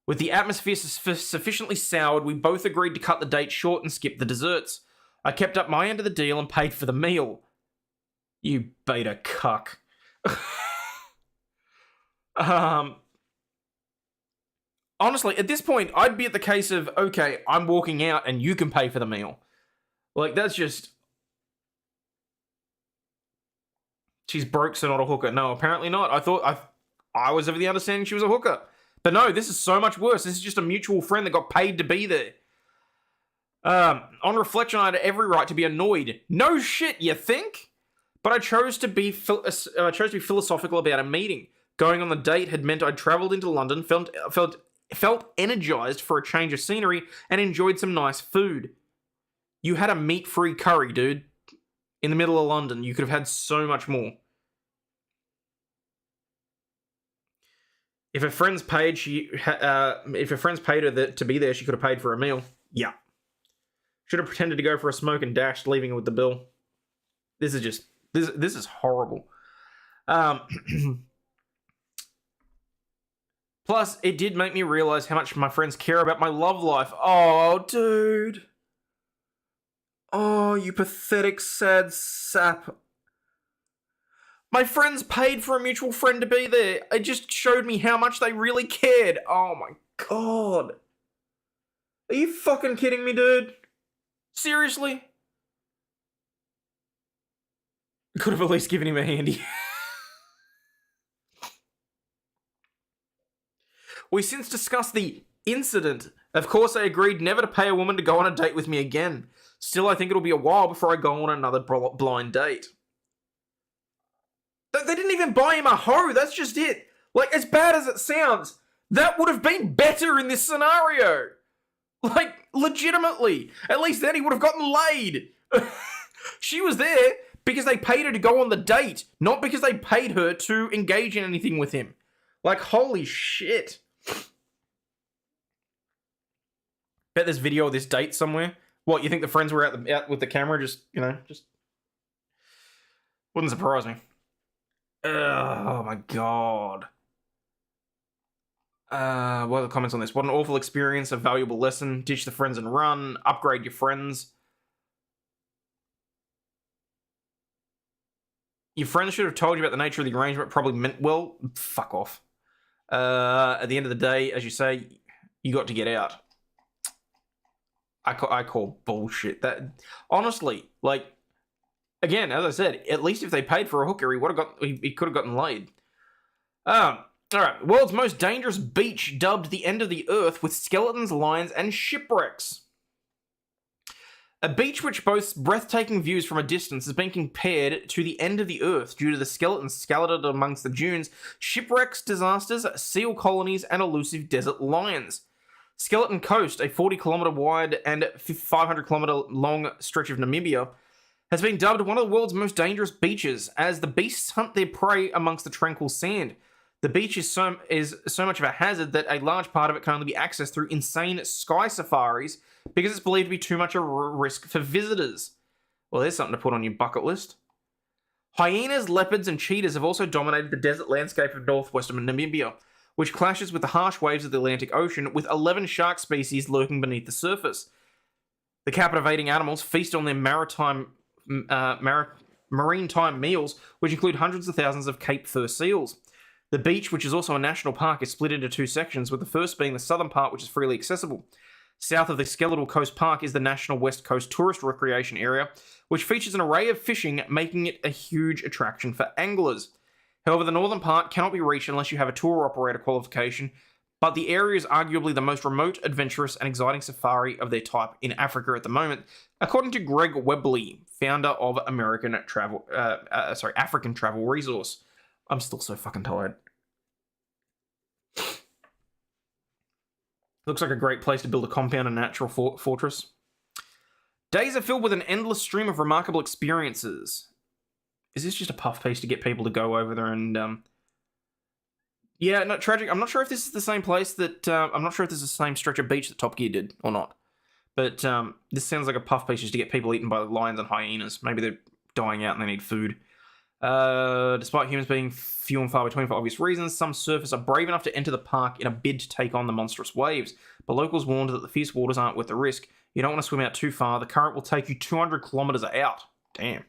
With the atmosphere sufficiently soured, we both agreed to cut the date short and skip the desserts. I kept up my end of the deal and paid for the meal. You beta cuck. Honestly, at this point, I'd be at the case of, okay, I'm walking out and you can pay for the meal. Like, that's just... She's broke, so not a hooker. No, apparently not. I thought I was of the understanding she was a hooker. But no, this is so much worse. This is just a mutual friend that got paid to be there. On reflection, I had every right to be annoyed. No shit, you think? But I chose to be philosophical about a meeting. Going on the date had meant I'd travelled into London, felt energised for a change of scenery, and enjoyed some nice food. You had a meat-free curry, dude. In the middle of London, you could have had so much more. If her friends paid, her to be there, she could have paid for a meal. Yeah. Should have pretended to go for a smoke and dashed, leaving her with the bill. This is just... This is horrible. Plus, it did make me realise how much my friends care about my love life. Oh, dude. Oh, you pathetic, sad sap. My friends paid for a mutual friend to be there. It just showed me how much they really cared. Oh my god. Are you fucking kidding me, dude? Seriously? Could have at least given him a handy. We since discussed the incident. Of course, I agreed never to pay a woman to go on a date with me again. Still, I think it'll be a while before I go on another blind date. They didn't even buy him a hoe, that's just it. Like, as bad as it sounds, that would have been better in this scenario. Like, legitimately. At least then he would have gotten laid. She was there because they paid her to go on the date, not because they paid her to engage in anything with him. Like, holy shit. Bet there's video of this date somewhere. What, you think the friends were out with the camera just, just... Wouldn't surprise me. Oh my god. What are the comments on this? What an awful experience, a valuable lesson. Ditch the friends and run. Upgrade your friends. Your friends should have told you about the nature of the arrangement. Probably meant well. Fuck off. At the end of the day, as you say, you got to get out. I call bullshit. That honestly, like, again, as I said, at least if they paid for a hooker, he could have gotten laid. All right, world's most dangerous beach, dubbed the end of the earth, with skeletons, lions, and shipwrecks. A beach which boasts breathtaking views from a distance has been compared to the end of the earth due to the skeletons scattered amongst the dunes, shipwrecks, disasters, seal colonies, and elusive desert lions. Skeleton Coast, a 40-kilometre wide and 500-kilometre long stretch of Namibia, has been dubbed one of the world's most dangerous beaches, as the beasts hunt their prey amongst the tranquil sand. The beach is so much of a hazard that a large part of it can only be accessed through insane sky safaris because it's believed to be too much of a risk for visitors. Well, there's something to put on your bucket list. Hyenas, leopards, and cheetahs have also dominated the desert landscape of northwestern Namibia, which clashes with the harsh waves of the Atlantic Ocean, with 11 shark species lurking beneath the surface. The captivating animals feast on their marine-time meals, which include hundreds of thousands of Cape fur seals. The beach, which is also a national park, is split into two sections, with the first being the southern part, which is freely accessible. South of the Skeletal Coast Park is the National West Coast Tourist Recreation Area, which features an array of fishing, making it a huge attraction for anglers. However, the northern part cannot be reached unless you have a tour operator qualification, but the area is arguably the most remote, adventurous, and exciting safari of their type in Africa at the moment, according to Greg Webley, founder of African Travel Resource. I'm still so fucking tired. Looks like a great place to build a compound and natural fortress. Days are filled with an endless stream of remarkable experiences. Is this just a puff piece to get people to go over there and... Yeah, no, tragic. I'm not sure if this is the same place that... I'm not sure if this is the same stretch of beach that Top Gear did or not. But this sounds like a puff piece just to get people eaten by lions and hyenas. Maybe they're dying out and they need food. Despite humans being few and far between for obvious reasons, some surfers are brave enough to enter the park in a bid to take on the monstrous waves. But locals warned that the fierce waters aren't worth the risk. You don't want to swim out too far. The current will take you 200 kilometers out. Damn.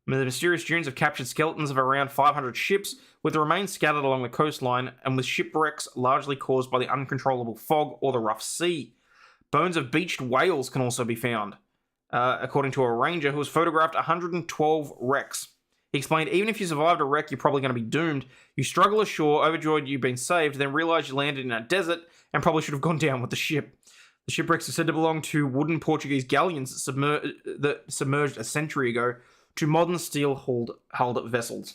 The mysterious dunes have captured skeletons of around 500 ships, with the remains scattered along the coastline, and with shipwrecks largely caused by the uncontrollable fog or the rough sea. Bones of beached whales can also be found, according to a ranger who has photographed 112 wrecks. He explained, even if you survived a wreck, you're probably going to be doomed. You struggle ashore, overjoyed you've been saved, then realize you landed in a desert and probably should have gone down with the ship. The shipwrecks are said to belong to wooden Portuguese galleons that submerged a century ago to modern steel-hulled vessels.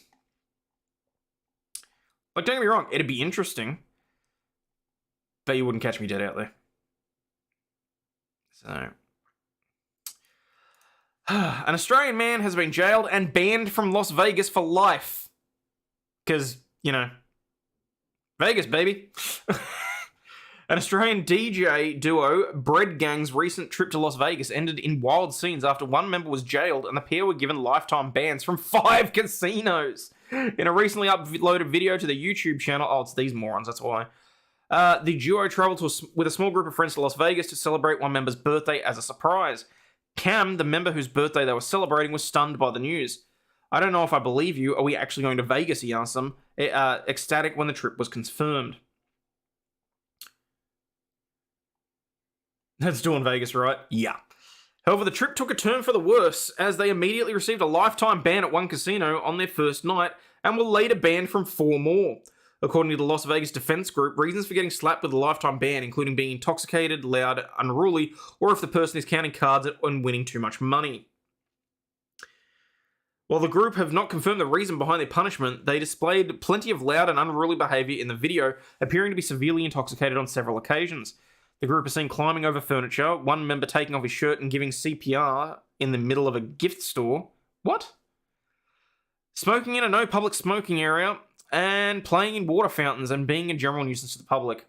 Like, don't get me wrong, it'd be interesting, but you wouldn't catch me dead out there. So... An Australian man has been jailed and banned from Las Vegas for life. Because, you know, Vegas, baby. An Australian DJ duo, Bread Gang's recent trip to Las Vegas ended in wild scenes after one member was jailed and the pair were given lifetime bans from 5 casinos. In a recently uploaded video to the YouTube channel, oh, it's these morons, that's why. The duo traveled with a small group of friends to Las Vegas to celebrate one member's birthday as a surprise. Cam, the member whose birthday they were celebrating, was stunned by the news. I don't know if I believe you. Are we actually going to Vegas? He asked them, ecstatic when the trip was confirmed. That's doing Vegas, right? Yeah. However, the trip took a turn for the worse, as they immediately received a lifetime ban at one casino on their first night, and were later banned from 4 more. According to the Las Vegas Defense Group, reasons for getting slapped with a lifetime ban, including being intoxicated, loud, unruly, or if the person is counting cards and winning too much money. While the group have not confirmed the reason behind their punishment, they displayed plenty of loud and unruly behaviour in the video, appearing to be severely intoxicated on several occasions. The group is seen climbing over furniture, one member taking off his shirt and giving CPR in the middle of a gift store. What? Smoking in a no public smoking area, and playing in water fountains and being a general nuisance to the public.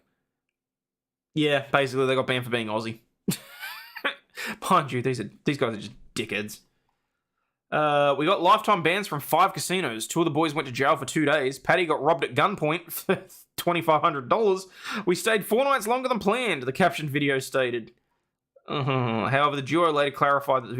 Yeah, basically they got banned for being Aussie. Mind you, these guys are just dickheads. We got lifetime bans from 5 casinos. 2 of the boys went to jail for 2 days. Paddy got robbed at gunpoint for $2,500. We stayed 4 nights longer than planned, the captioned video stated. However, the duo later clarified that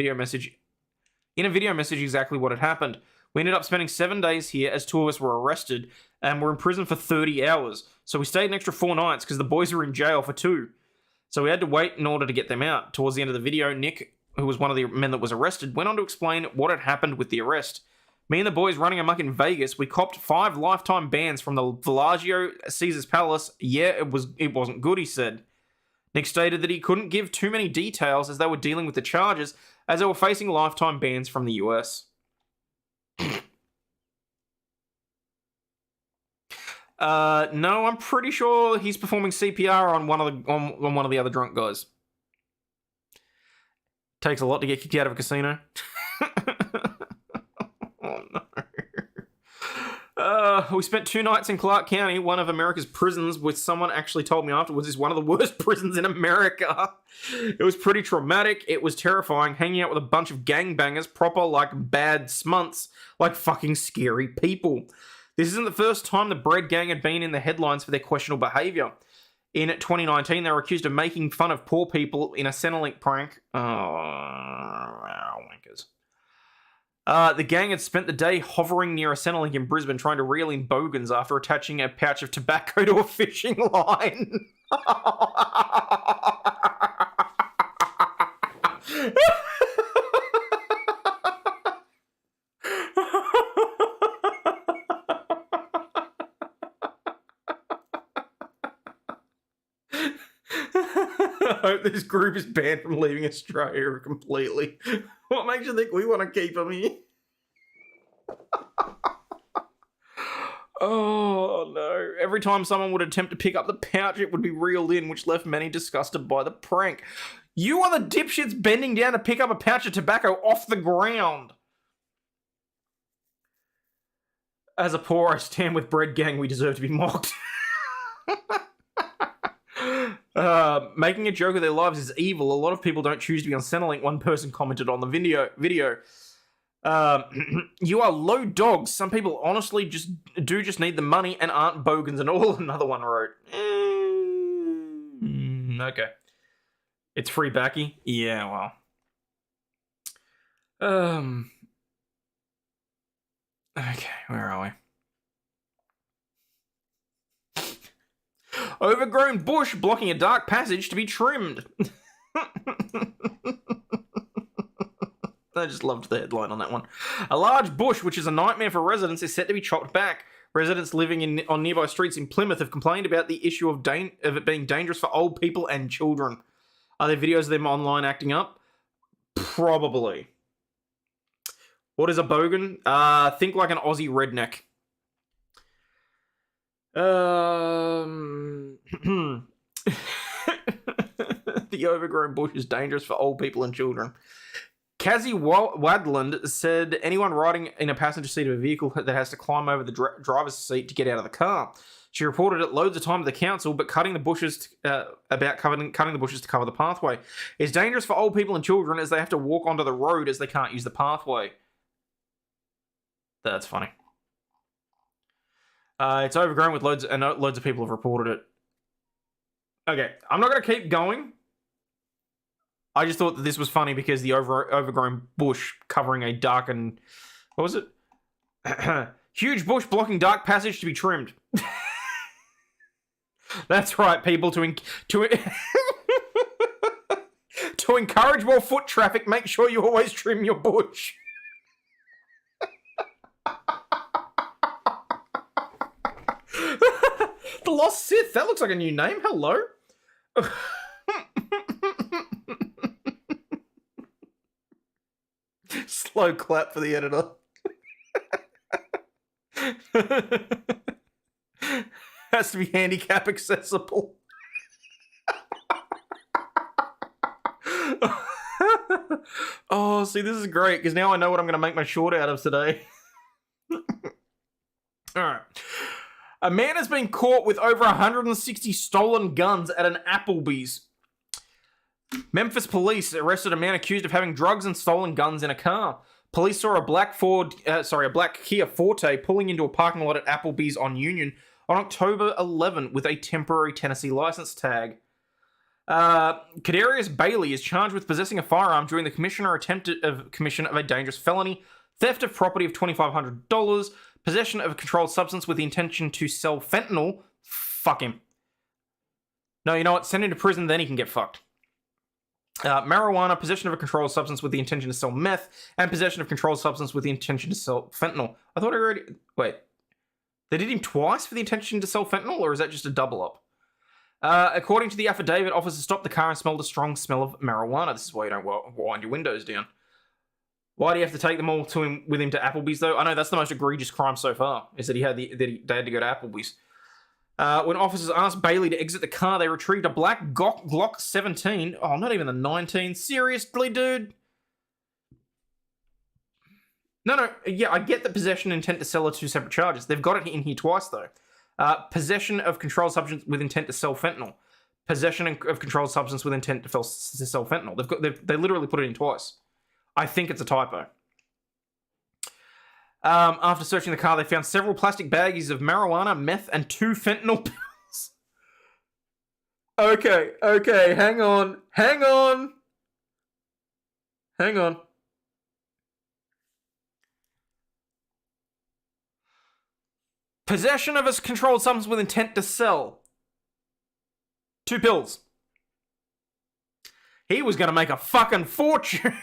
in a video message exactly what had happened. We ended up spending 7 days here as 2 of us were arrested and were in prison for 30 hours. So we stayed an extra 4 nights because the boys were in jail for 2. So we had to wait in order to get them out. Towards the end of the video, Nick, who was one of the men that was arrested, went on to explain what had happened with the arrest. Me and the boys running amok in Vegas, we copped 5 lifetime bans from the Bellagio Caesar's Palace. Yeah, it wasn't good, he said. Nick stated that he couldn't give too many details as they were dealing with the charges, as they were facing lifetime bans from the US. No, I'm pretty sure he's performing CPR on one of the other drunk guys. Takes a lot to get kicked out of a casino. Oh We spent 2 nights in Clark County, one of America's prisons, which someone actually told me afterwards is one of the worst prisons in America. It was pretty traumatic. It was terrifying, hanging out with a bunch of gangbangers, proper, like, bad smunts, like fucking scary people. This isn't the first time the Bread Gang had been in the headlines for their questionable behaviour. In 2019, they were accused of making fun of poor people in a Centrelink prank. Oh, wankers. The gang had spent the day hovering near a Centrelink in Brisbane trying to reel in bogans after attaching a pouch of tobacco to a fishing line. I hope this group is banned from leaving Australia completely. What makes you think we want to keep them here? Oh no. Every time someone would attempt to pick up the pouch, it would be reeled in, which left many disgusted by the prank. You are the dipshits bending down to pick up a pouch of tobacco off the ground. As a poor, I stand with Bread Gang, we deserve to be mocked. Making a joke of their lives is evil. A lot of people don't choose to be on Centrelink, one person commented on the video. You are low dogs. Some people honestly just need the money and aren't bogans and all, another one wrote. Okay. It's free backy? Yeah, well. Okay, where are we? Overgrown bush blocking a dark passage to be trimmed. I just loved the headline on that one. A large bush, which is a nightmare for residents, is set to be chopped back. Residents living on nearby streets in Plymouth have complained about the issue of it being dangerous for old people and children. Are there videos of them online acting up? Probably. What is a bogan? Think like an Aussie redneck. The overgrown bush is dangerous for old people and children. Cassie Wadland said anyone riding in a passenger seat of a vehicle that has to climb over the driver's seat to get out of the car. She reported it loads of time to the council, but cutting the bushes to cover the pathway is dangerous for old people and children as they have to walk onto the road as they can't use the pathway. That's funny. It's overgrown with loads of people have reported it. Okay, I'm not going to keep going. I just thought that this was funny because the overgrown bush covering a dark and... What was it? Huge bush blocking dark passage to be trimmed. That's right, people. To encourage more foot traffic, make sure you always trim your bush. The Lost Sith. That looks like a new name. Hello. Slow clap for the editor. Has to be handicap accessible. Oh, see, this is great because now I know what I'm going to make my short out of today. Alright. A man has been caught with over 160 stolen guns at an Applebee's. Memphis police arrested a man accused of having drugs and stolen guns in a car. Police saw a black Kia Forte pulling into a parking lot at Applebee's on Union on October 11 with a temporary Tennessee license tag. Kadarius Bailey is charged with possessing a firearm during the commission of a dangerous felony, theft of property of $2,500, possession of a controlled substance with the intention to sell fentanyl. Fuck him. No, you know what? Send him to prison, then he can get fucked. Marijuana, possession of a controlled substance with the intention to sell meth, and possession of controlled substance with the intention to sell fentanyl. I thought I already... Wait. They did him twice for the intention to sell fentanyl, or is that just a double up? According to the affidavit, officers stopped the car and smelled a strong smell of marijuana. This is why you don't wind your windows down. Why do you have to take them all with him to Applebee's, though? I know that's the most egregious crime so far, is that they had to go to Applebee's. When officers asked Bailey to exit the car, they retrieved a black Glock 17. Oh, not even the 19. Seriously, dude? No, yeah, I get the possession and intent to sell are two separate charges. They've got it in here twice, though. Possession of controlled substance with intent to sell fentanyl. Possession of controlled substance with intent to sell fentanyl. They literally put it in twice. I think it's a typo. After searching the car, they found several plastic baggies of marijuana, meth, and 2 fentanyl pills. Okay, hang on. Possession of a controlled substance with intent to sell. 2 pills. He was going to make a fucking fortune.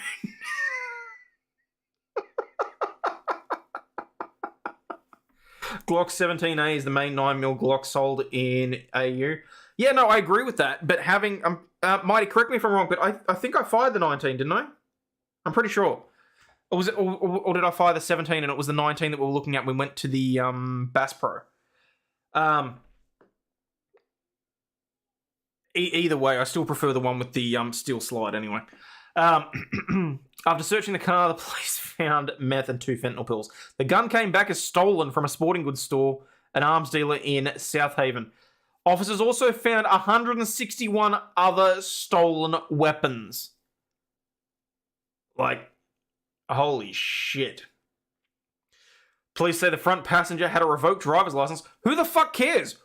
Glock 17A is the main 9mm Glock sold in AU. Yeah, no, I agree with that. But having... Mighty, correct me if I'm wrong, but I think I fired the 19, didn't I? I'm pretty sure. Or was it, or did I fire the 17 and it was the 19 that we were looking at when we went to the Bass Pro? Either way, I still prefer the one with the steel slide anyway. After searching the car, the police found meth and 2 fentanyl pills. The gun came back as stolen from a sporting goods store, an arms dealer in South Haven. Officers also found 161 other stolen weapons. Like, holy shit. Police say the front passenger had a revoked driver's license. Who the fuck cares?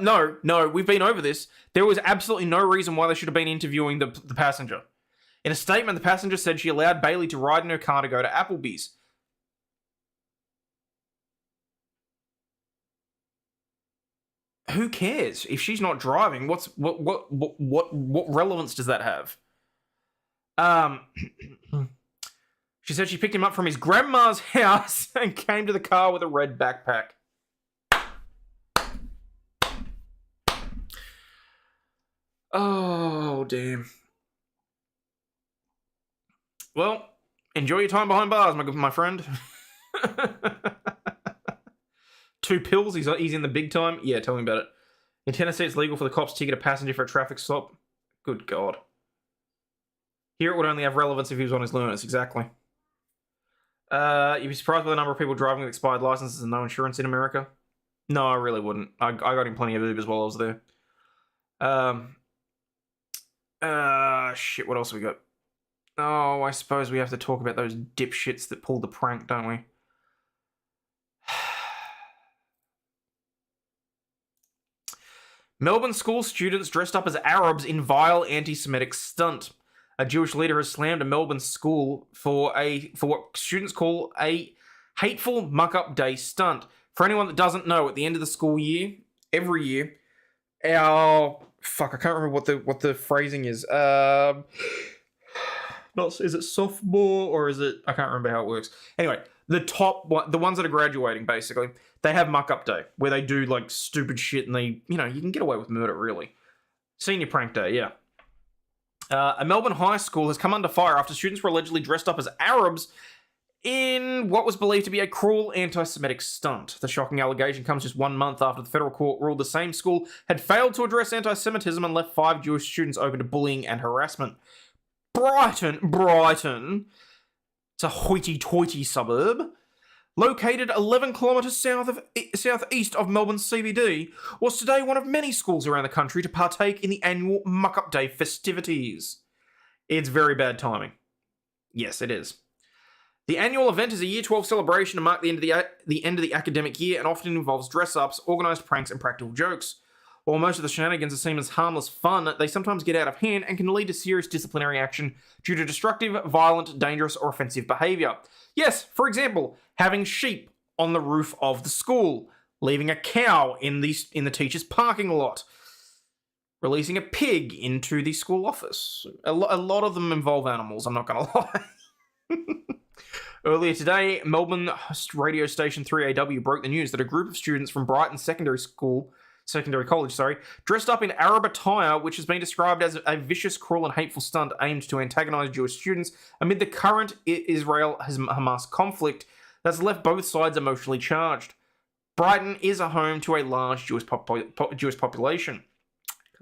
No, we've been over this. There was absolutely no reason why they should have been interviewing the passenger. In a statement, the passenger said she allowed Bailey to ride in her car to go to Applebee's. Who cares? If she's not driving, what relevance does that have? She said she picked him up from his grandma's house and came to the car with a red backpack. Oh, damn. Well, enjoy your time behind bars, my friend. 2 pills, he's in the big time. Yeah, tell me about it. In Tennessee, it's legal for the cops to ticket a passenger for a traffic stop. Good God. Here it would only have relevance if he was on his learners, exactly. You'd be surprised by the number of people driving with expired licenses and no insurance in America. No, I really wouldn't. I got him plenty of Ubers while I was there. Shit, what else have we got? Oh, I suppose we have to talk about those dipshits that pulled the prank, don't we? Melbourne school students dressed up as Arabs in vile anti-Semitic stunt. A Jewish leader has slammed a Melbourne school for what students call a hateful muck-up day stunt. For anyone that doesn't know, at the end of the school year, every year, I can't remember what the phrasing is. Is it sophomore or is it? I can't remember how it works. Anyway, the ones that are graduating, basically, they have muck-up day where they do like stupid shit and you can get away with murder, really. Senior prank day, yeah. A Melbourne high school has come under fire after students were allegedly dressed up as Arabs in what was believed to be a cruel anti-Semitic stunt. The shocking allegation comes just 1 month after the federal court ruled the same school had failed to address anti-Semitism and left 5 Jewish students open to bullying and harassment. Brighton, it's a hoity-toity suburb, located 11 kilometres southeast of Melbourne CBD, was today one of many schools around the country to partake in the annual Muck-Up Day festivities. It's very bad timing. Yes, it is. The annual event is a Year 12 celebration to mark the end of the academic year and often involves dress-ups, organised pranks and practical jokes. While most of the shenanigans are seen as harmless fun, they sometimes get out of hand and can lead to serious disciplinary action due to destructive, violent, dangerous or offensive behaviour. Yes, for example, having sheep on the roof of the school, leaving a cow in the teacher's parking lot, releasing a pig into the school office. A lot of them involve animals, I'm not going to lie. Earlier today, Melbourne radio station 3AW broke the news that a group of students from Brighton Secondary College, dressed up in Arab attire, which has been described as a vicious, cruel and hateful stunt aimed to antagonise Jewish students amid the current Israel-Hamas conflict that's left both sides emotionally charged. Brighton is a home to a large Jewish population.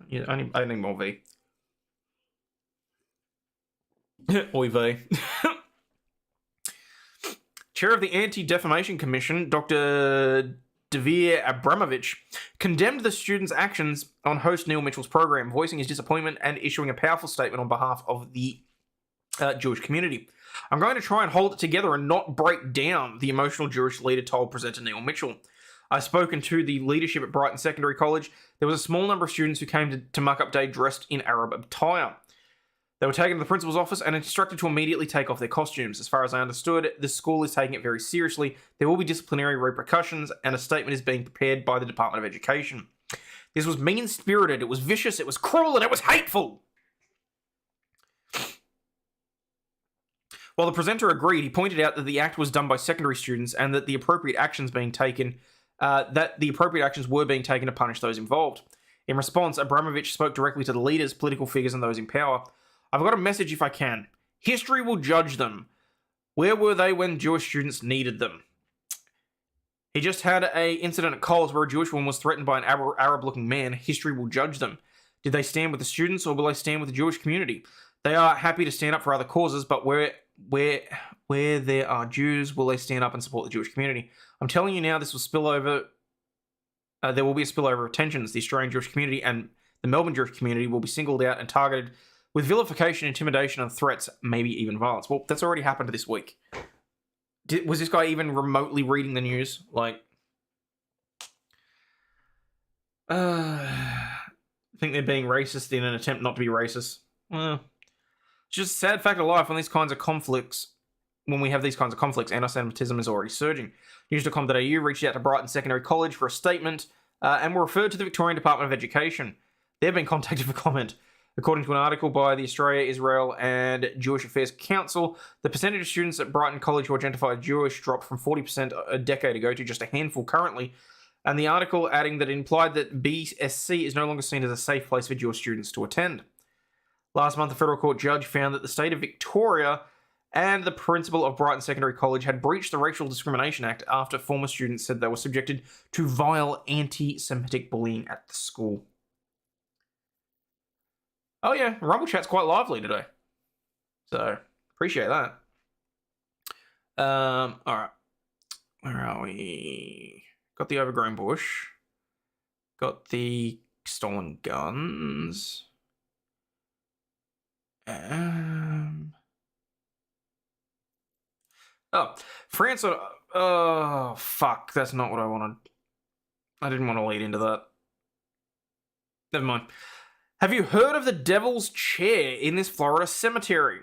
Yeah, I need more V. Oy vey. Chair of the Anti-Defamation Commission, Dr. Devere Abramovich, condemned the students' actions on host Neil Mitchell's program, voicing his disappointment and issuing a powerful statement on behalf of the Jewish community. I'm going to try and hold it together and not break down, the emotional Jewish leader told presenter Neil Mitchell. I've spoken to the leadership at Brighton Secondary College. There was a small number of students who came to muck-up day dressed in Arab attire. They were taken to the principal's office and instructed to immediately take off their costumes. As far as I understood, the school is taking it very seriously. There will be disciplinary repercussions, and a statement is being prepared by the Department of Education. This was mean-spirited, it was vicious, it was cruel, and it was hateful! While the presenter agreed, he pointed out that the act was done by secondary students and that the appropriate actions were being taken to punish those involved. In response, Abramovich spoke directly to the leaders, political figures, and those in power. I've got a message if I can. History will judge them. Where were they when Jewish students needed them? He just had an incident at Coles where a Jewish woman was threatened by an Arab-looking man. History will judge them. Did they stand with the students or will they stand with the Jewish community? They are happy to stand up for other causes, but where there are Jews, will they stand up and support the Jewish community? I'm telling you now, this will spill over. There will be a spillover of tensions. The Australian Jewish community and the Melbourne Jewish community will be singled out and targeted with vilification, intimidation, and threats, maybe even violence. Well, that's already happened this week. Was this guy even remotely reading the news? Like, I think they're being racist in an attempt not to be racist. Well, it's just a sad fact of life when these kinds of conflicts, anti-Semitism is already surging. News.com.au reached out to Brighton Secondary College for a statement and were referred to the Victorian Department of Education. They've been contacted for comment. According to an article by the Australia, Israel and Jewish Affairs Council, the percentage of students at Brighton College who identify Jewish dropped from 40% a decade ago to just a handful currently. And the article adding that it implied that BSC is no longer seen as a safe place for Jewish students to attend. Last month, a federal court judge found that the state of Victoria and the principal of Brighton Secondary College had breached the Racial Discrimination Act after former students said they were subjected to vile anti-Semitic bullying at the school. Oh yeah, Rumble Chat's quite lively today. So, appreciate that. Alright. Where are we? Got the overgrown bush. Got the stolen guns. France. Oh, fuck. That's not what I wanted. I didn't want to lead into that. Never mind. Have you heard of the Devil's Chair in this Florida cemetery?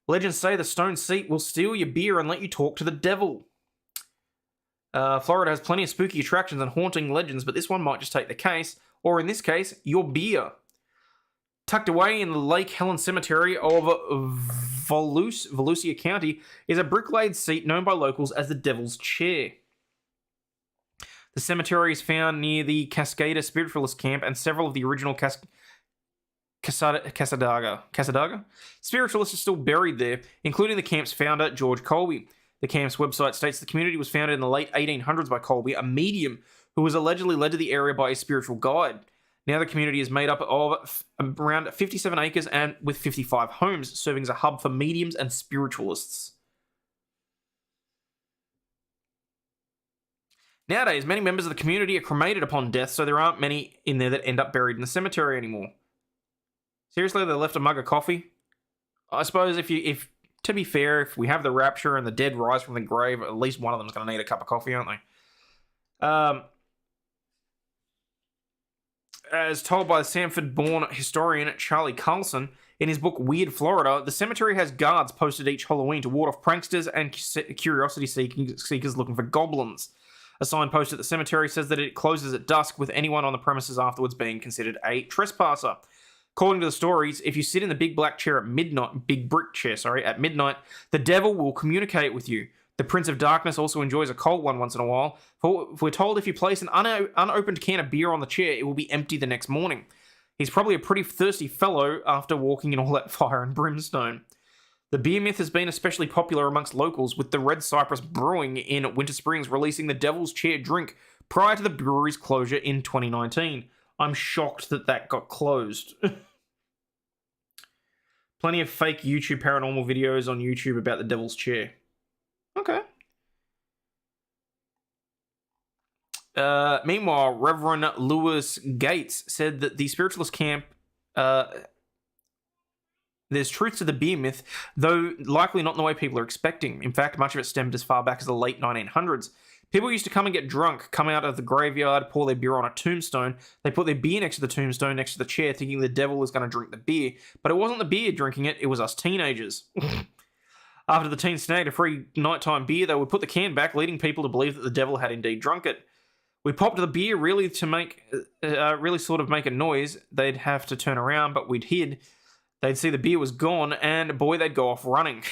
Legends say the stone seat will steal your beer and let you talk to the devil. Florida has plenty of spooky attractions and haunting legends, but this one might just take the case, or in this case, your beer. Tucked away in the Lake Helen Cemetery of Volusia County is a brick-laid seat known by locals as the Devil's Chair. The cemetery is found near the Cascada Spiritualist Camp and several of the original Casadaga spiritualists are still buried there, including the camp's founder, George Colby. The camp's website states the community was founded in the late 1800s by Colby, a medium who was allegedly led to the area by a spiritual guide. Now the community is made up of around 57 acres and with 55 homes, serving as a hub for mediums and spiritualists. Nowadays, many members of the community are cremated upon death, so there aren't many in there that end up buried in the cemetery anymore. Seriously, they left a mug of coffee? I suppose if to be fair, if we have the rapture and the dead rise from the grave, at least one of them's going to need a cup of coffee, aren't they? As told by the Sanford-born historian Charlie Carlson in his book Weird Florida, the cemetery has guards posted each Halloween to ward off pranksters and curiosity seekers looking for goblins. A sign posted at the cemetery says that it closes at dusk, with anyone on the premises afterwards being considered a trespasser. According to the stories, if you sit in the big black chair at midnight, big brick chair, at midnight, the devil will communicate with you. The Prince of Darkness also enjoys a cold one once in a while. For we're told if you place an unopened can of beer on the chair, it will be empty the next morning. He's probably a pretty thirsty fellow after walking in all that fire and brimstone. The beer myth has been especially popular amongst locals, with the Red Cypress Brewing in Winter Springs releasing the Devil's Chair drink prior to the brewery's closure in 2019. I'm shocked that got closed. Plenty of fake YouTube paranormal videos on YouTube about the Devil's Chair. Okay. Meanwhile, Reverend Lewis Gates said that the spiritualist camp, there's truth to the beer myth, though likely not in the way people are expecting. In fact, much of it stemmed as far back as the late 1900s. People used to come and get drunk, come out of the graveyard, pour their beer on a tombstone. They put their beer next to the tombstone, next to the chair, thinking the devil was going to drink the beer. But it wasn't the beer drinking it, it was us teenagers. After the teens snagged a free nighttime beer, they would put the can back, leading people to believe that the devil had indeed drunk it. We popped the beer really to make, really sort of make a noise. They'd have to turn around, but we'd hid. They'd see the beer was gone, and boy, they'd go off running.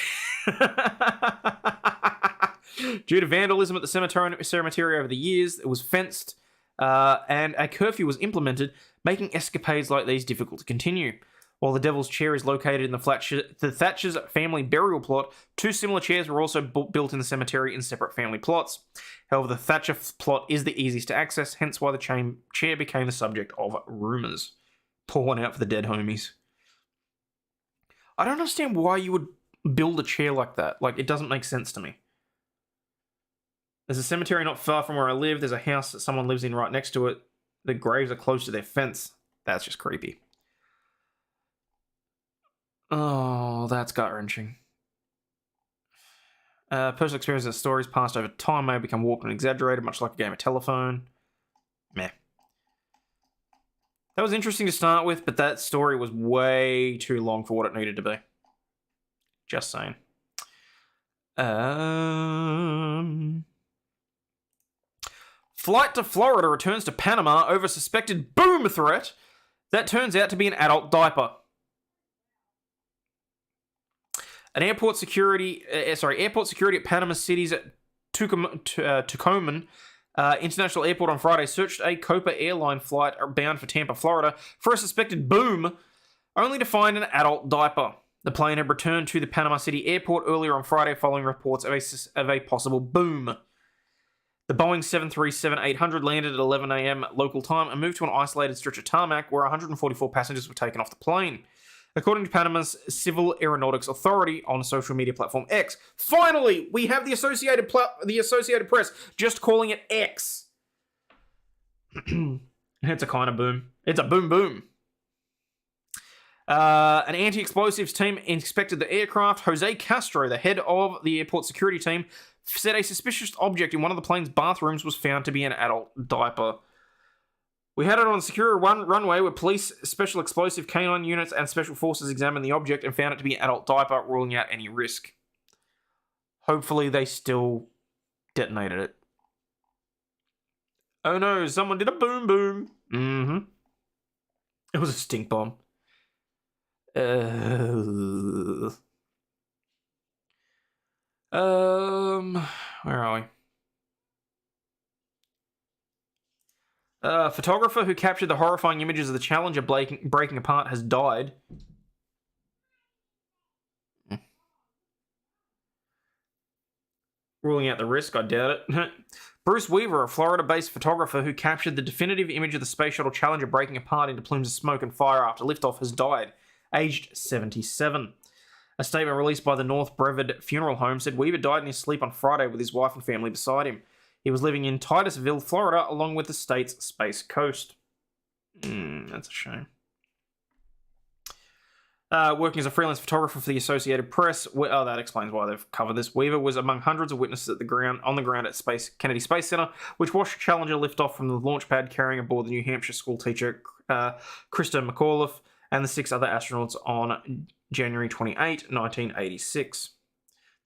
Due to vandalism at the cemetery over the years, it was fenced, and a curfew was implemented, making escapades like these difficult to continue. While the Devil's Chair is located in the Thatcher's family burial plot, two similar chairs were also built in the cemetery in separate family plots. However, the Thatcher plot is the easiest to access, hence why the chair became the subject of rumours. Pour one out for the dead homies. I don't understand why you would build a chair like that. Like, it doesn't make sense to me. There's a cemetery not far from where I live. There's a house that someone lives in right next to it. The graves are close to their fence. That's just creepy. Oh, that's gut-wrenching. Personal experience of stories passed over time may have become warped and exaggerated, much like a game of telephone. Meh. That was interesting to start with, but that story was way too long for what it needed to be. Just saying. Flight to Florida returns to Panama over suspected boom threat that turns out to be an adult diaper. Airport security at Panama City's Tucumán International Airport on Friday searched a Copa airline flight bound for Tampa, Florida, for a suspected boom, only to find an adult diaper. The plane had returned to the Panama City airport earlier on Friday following reports of a possible boom. The Boeing 737-800 landed at 11 a.m. local time and moved to an isolated stretch of tarmac where 144 passengers were taken off the plane. According to Panama's Civil Aeronautics Authority on social media platform X. Finally, we have the Associated Press just calling it X. It's a kind of boom. It's a boom boom. An anti-explosives team inspected the aircraft. Jose Castro, the head of the airport security team, said a suspicious object in one of the plane's bathrooms was found to be an adult diaper. We had it on a secure runway where police, special explosive canine units, and special forces examined the object and found it to be an adult diaper, ruling out any risk. Hopefully they still detonated it. Oh no, someone did a boom boom. Mm-hmm. It was a stink bomb. Where are we? A photographer who captured the horrifying images of the Challenger breaking apart has died. Ruling out the risk, I doubt it. Bruce Weaver, a Florida-based photographer who captured the definitive image of the Space Shuttle Challenger breaking apart into plumes of smoke and fire after liftoff, has died, aged 77. A statement released by the North Brevard Funeral Home said Weaver died in his sleep on Friday with his wife and family beside him. He was living in Titusville, Florida, along with the state's Space Coast. That's a shame. Working as a freelance photographer for the Associated Press. That explains why they've covered this. Weaver was among hundreds of witnesses on the ground at Kennedy Space Center, which watched Challenger lift off from the launch pad carrying aboard the New Hampshire school teacher Krista McAuliffe and the 6 other astronauts on January 28, 1986.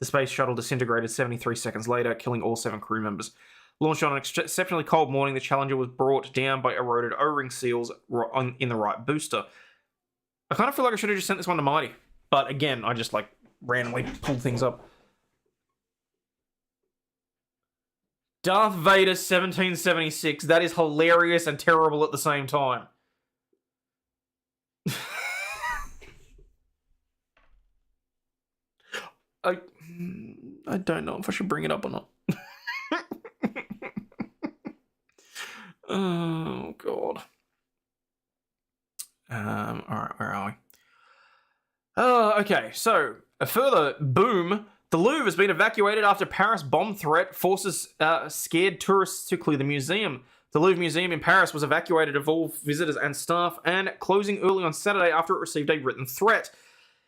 The space shuttle disintegrated 73 seconds later, killing all 7 crew members. Launched on an exceptionally cold morning, the Challenger was brought down by eroded O-ring seals in the right booster. I kind of feel like I should have just sent this one to Mighty. But again, I just randomly pulled things up. Darth Vader 1776. That is hilarious and terrible at the same time. I don't know if I should bring it up or not. Oh, God. Alright, where are we? Okay, so, a further boom. The Louvre has been evacuated after Paris bomb threat forces scared tourists to clear the museum. The Louvre Museum in Paris was evacuated of all visitors and staff and closing early on Saturday after it received a written threat.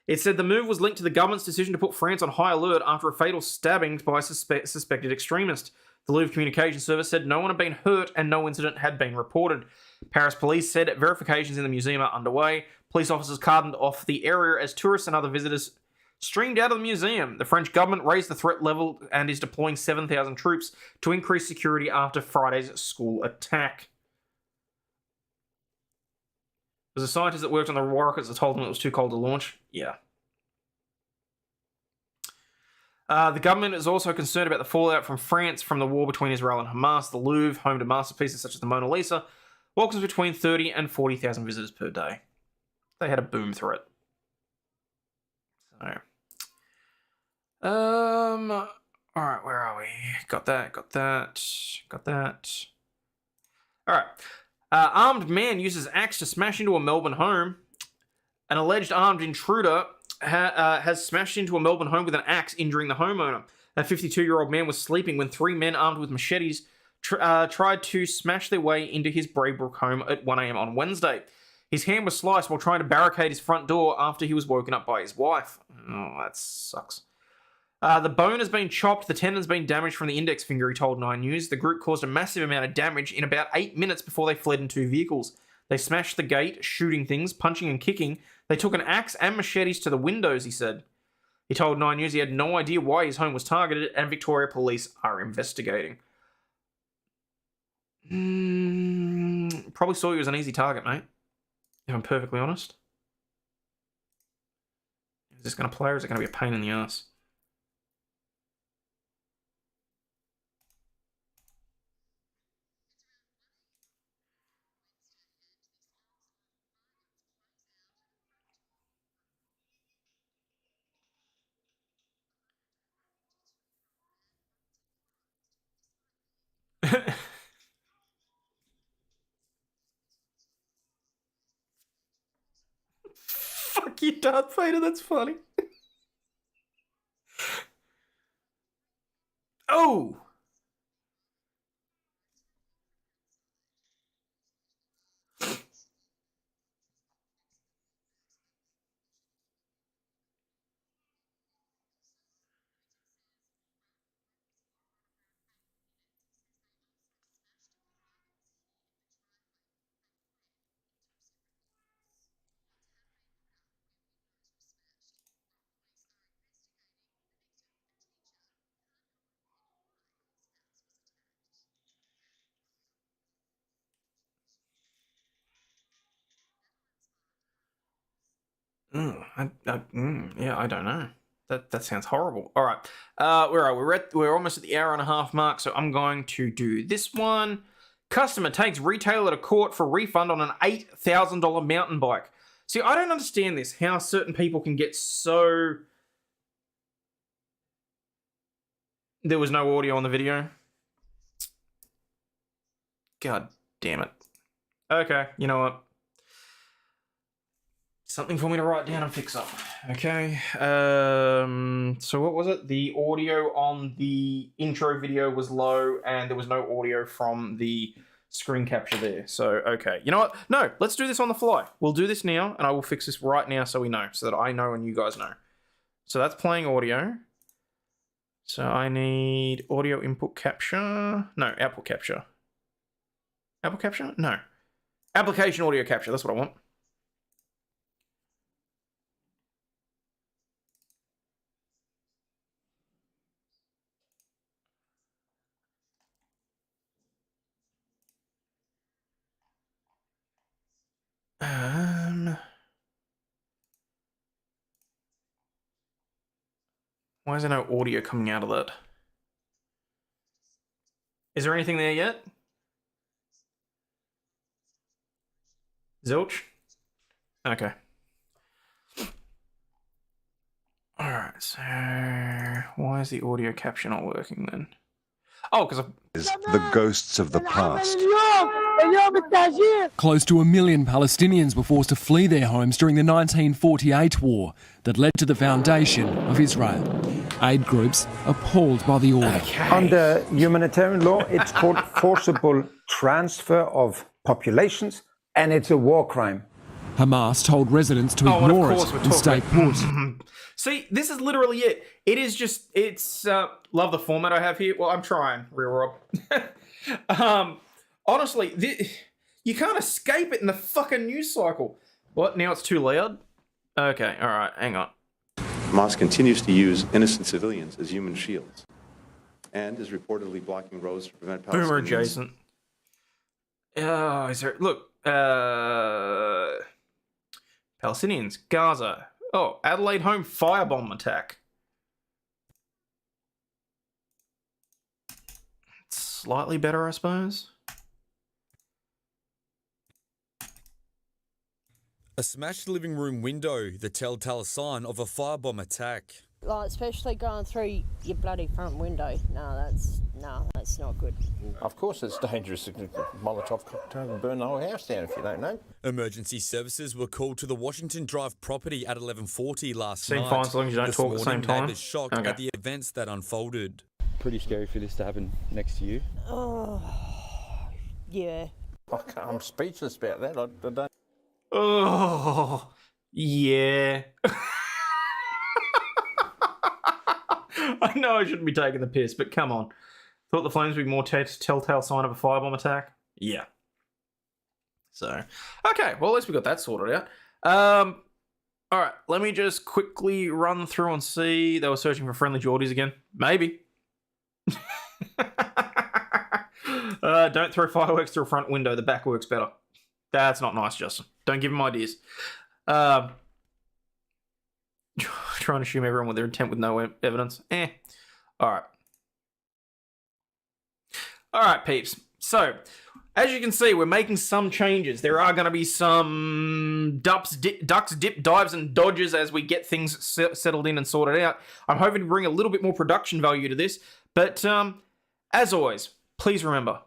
It said the move was linked to the government's decision to put France on high alert after a fatal stabbing by a suspected extremist. The Louvre Communication Service said no one had been hurt and no incident had been reported. Paris police said verifications in the museum are underway. Police officers cordoned off the area as tourists and other visitors streamed out of the museum. The French government raised the threat level and is deploying 7,000 troops to increase security after Friday's school attack. Was a scientist that worked on the rockets that told them it was too cold to launch? Yeah. The government is also concerned about the fallout from France from the war between Israel and Hamas. The Louvre, home to masterpieces such as the Mona Lisa, welcomes between 30 and 40,000 visitors per day. They had a boom threat. So, all right, where are we? Got that. All right. Armed man uses axe to smash into a Melbourne home. An alleged armed intruder has smashed into a Melbourne home with an axe, injuring the homeowner. A 52-year-old man was sleeping when three men armed with machetes tried to smash their way into his Braybrook home at 1 a.m. on Wednesday. His hand was sliced while trying to barricade his front door after he was woken up by his wife. Oh, that sucks. The bone has been chopped, the tendon's been damaged from the index finger, he told 9 News. The group caused a massive amount of damage in about 8 minutes before they fled in 2 vehicles. They smashed the gate, shooting things, punching and kicking. They took an axe and machetes to the windows, he said. He told 9 News he had no idea why his home was targeted, and Victoria Police are investigating. Probably saw you as an easy target, mate. If I'm perfectly honest. Is this going to play or is it going to be a pain in the ass? Fuck you, Darth Vader, that's funny. Oh! Yeah, I don't know. That sounds horrible. All right, where are we? We're almost at the hour and a half mark, so I'm going to do this one. Customer takes retailer to court for refund on an $8,000 mountain bike. See, I don't understand this. How certain people can get so. There was no audio on the video. God damn it. Okay, you know what? Something for me to write down and fix up. Okay. So what was it? The audio on the intro video was low and there was no audio from the screen capture there. So, okay. You know what? No, let's do this on the fly. We'll do this now and I will fix this right now so we know, so that I know and you guys know. So that's playing audio. So I need audio input capture. No, output capture. Output capture? No. Application audio capture. That's what I want. Why is there no audio coming out of that? Is there anything there yet? Zilch? Okay. Alright, so why is the audio capture not working then? Oh, because the ghosts of the past. Close to 1 million Palestinians were forced to flee their homes during the 1948 war that led to the foundation of Israel. Aid groups appalled by the order. Under humanitarian law, it's called forcible transfer of populations, and it's a war crime. Hamas told residents to Oh, and of ignore course we're it and stay talking put. See, this is literally it. It is just, love the format I have here. Well, I'm trying, Real Rob. Honestly, you can't escape it in the fucking news cycle. What, now it's too loud? Okay, alright, hang on. Hamas continues to use innocent civilians as human shields and is reportedly blocking roads to prevent Palestinians. Boomer adjacent. Is there, look, Palestinians, Gaza. Oh, Adelaide home firebomb attack. Slightly better, I suppose. A smashed living room window, the telltale sign of a firebomb attack. Like, especially going through your bloody front window. No, that's not good. Of course it's dangerous to Molotov cocktail and burn the whole house down if you don't know. Emergency services were called to the Washington Drive property at 11:40 last Same night. fine as long as you don't This talk at the same morning, time. neighbours shocked Okay. at the events that unfolded. Pretty scary for this to happen next to you. Oh, yeah. I'm speechless about that. I don't. Oh, yeah. I know I shouldn't be taking the piss, but come on. Thought the flames would be more telltale sign of a firebomb attack? Yeah. So, okay, well, at least we got that sorted out. Alright, let me just quickly run through and see. They were searching for friendly Geordies again. Maybe. Don't throw fireworks through a front window. The back works better. That's not nice, Justin. Don't give him ideas. Trying to assume everyone with their intent with no evidence. Alright. Alright, peeps. So, as you can see, we're making some changes. There are going to be some ducks, dip, dives, and dodges as we get things settled in and sorted out. I'm hoping to bring a little bit more production value to this. But, as always, please remember,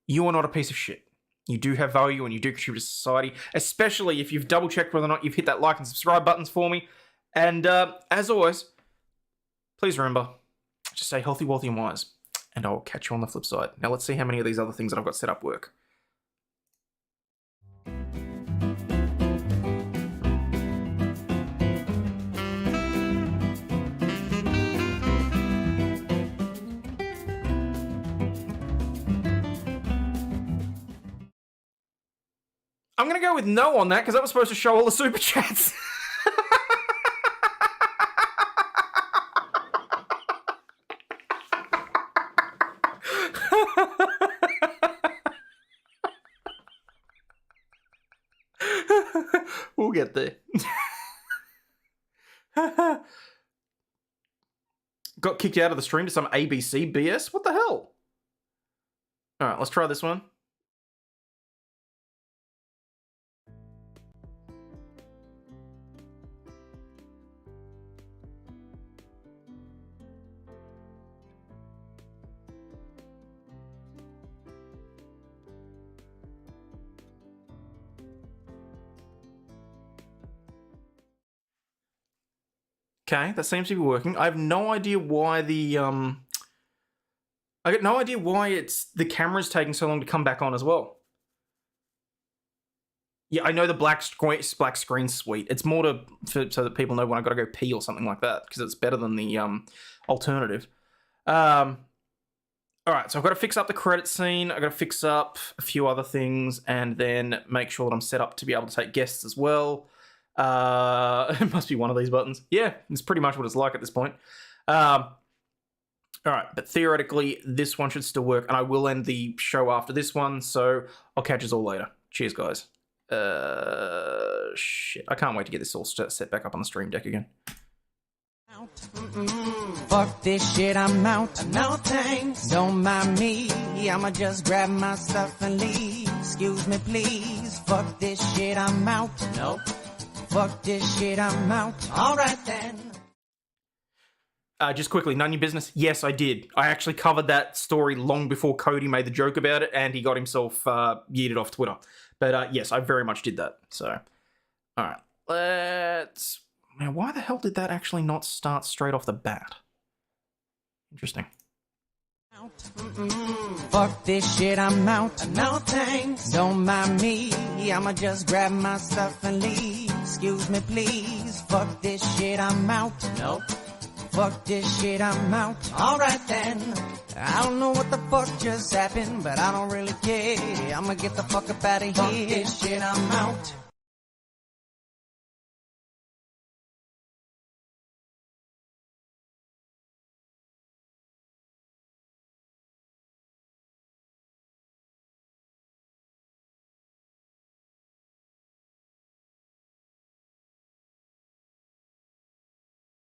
you are not a piece of shit. You do have value and you do contribute to society, especially if you've double-checked whether or not you've hit that like and subscribe buttons for me. And as always, please remember, just stay healthy, wealthy, and wise. And I'll catch you on the flip side. Now let's see how many of these other things that I've got set up work. I'm going to go with no on that because that was supposed to show all the super chats. We'll get there. Got kicked out of the stream to some ABC BS? What the hell? Alright, let's try this one. Okay, that seems to be working. I have no idea why the I got no idea why the camera's taking so long to come back on as well. Yeah, I know the black screen's sweet. It's more so that people know when I got to go pee or something like that because it's better than the alternative. All right, so I've got to fix up the credit scene. I've got to fix up a few other things and then make sure that I'm set up to be able to take guests as well. It must be one of these buttons. Yeah, it's pretty much what it's like at this point. All right, but theoretically, this one should still work, and I will end the show after this one, so I'll catch us all later. Cheers, guys. Shit, I can't wait to get this all set back up on the stream deck again. Fuck this shit, I'm out. No thanks. Don't mind me. I'ma just grab my stuff and leave. Excuse me, please. Fuck this shit, I'm out. Nope. Fuck this shit, I'm out. Alright then. Just quickly, none of your business? Yes, I did. I actually covered that story long before Cody made the joke about it, and he got himself yeeted off Twitter. But yes, I very much did that. So, alright. Let's... Now, why the hell did that actually not start straight off the bat? Interesting. Fuck this shit, I'm out. No thanks. Don't mind me. I'ma just grab my stuff and leave. Excuse me, please. Fuck this shit, I'm out. Nope. Fuck this shit, I'm out. Alright then. I don't know what the fuck just happened, but I don't really care. I'ma get the fuck up out of here. Fuck this shit, I'm out.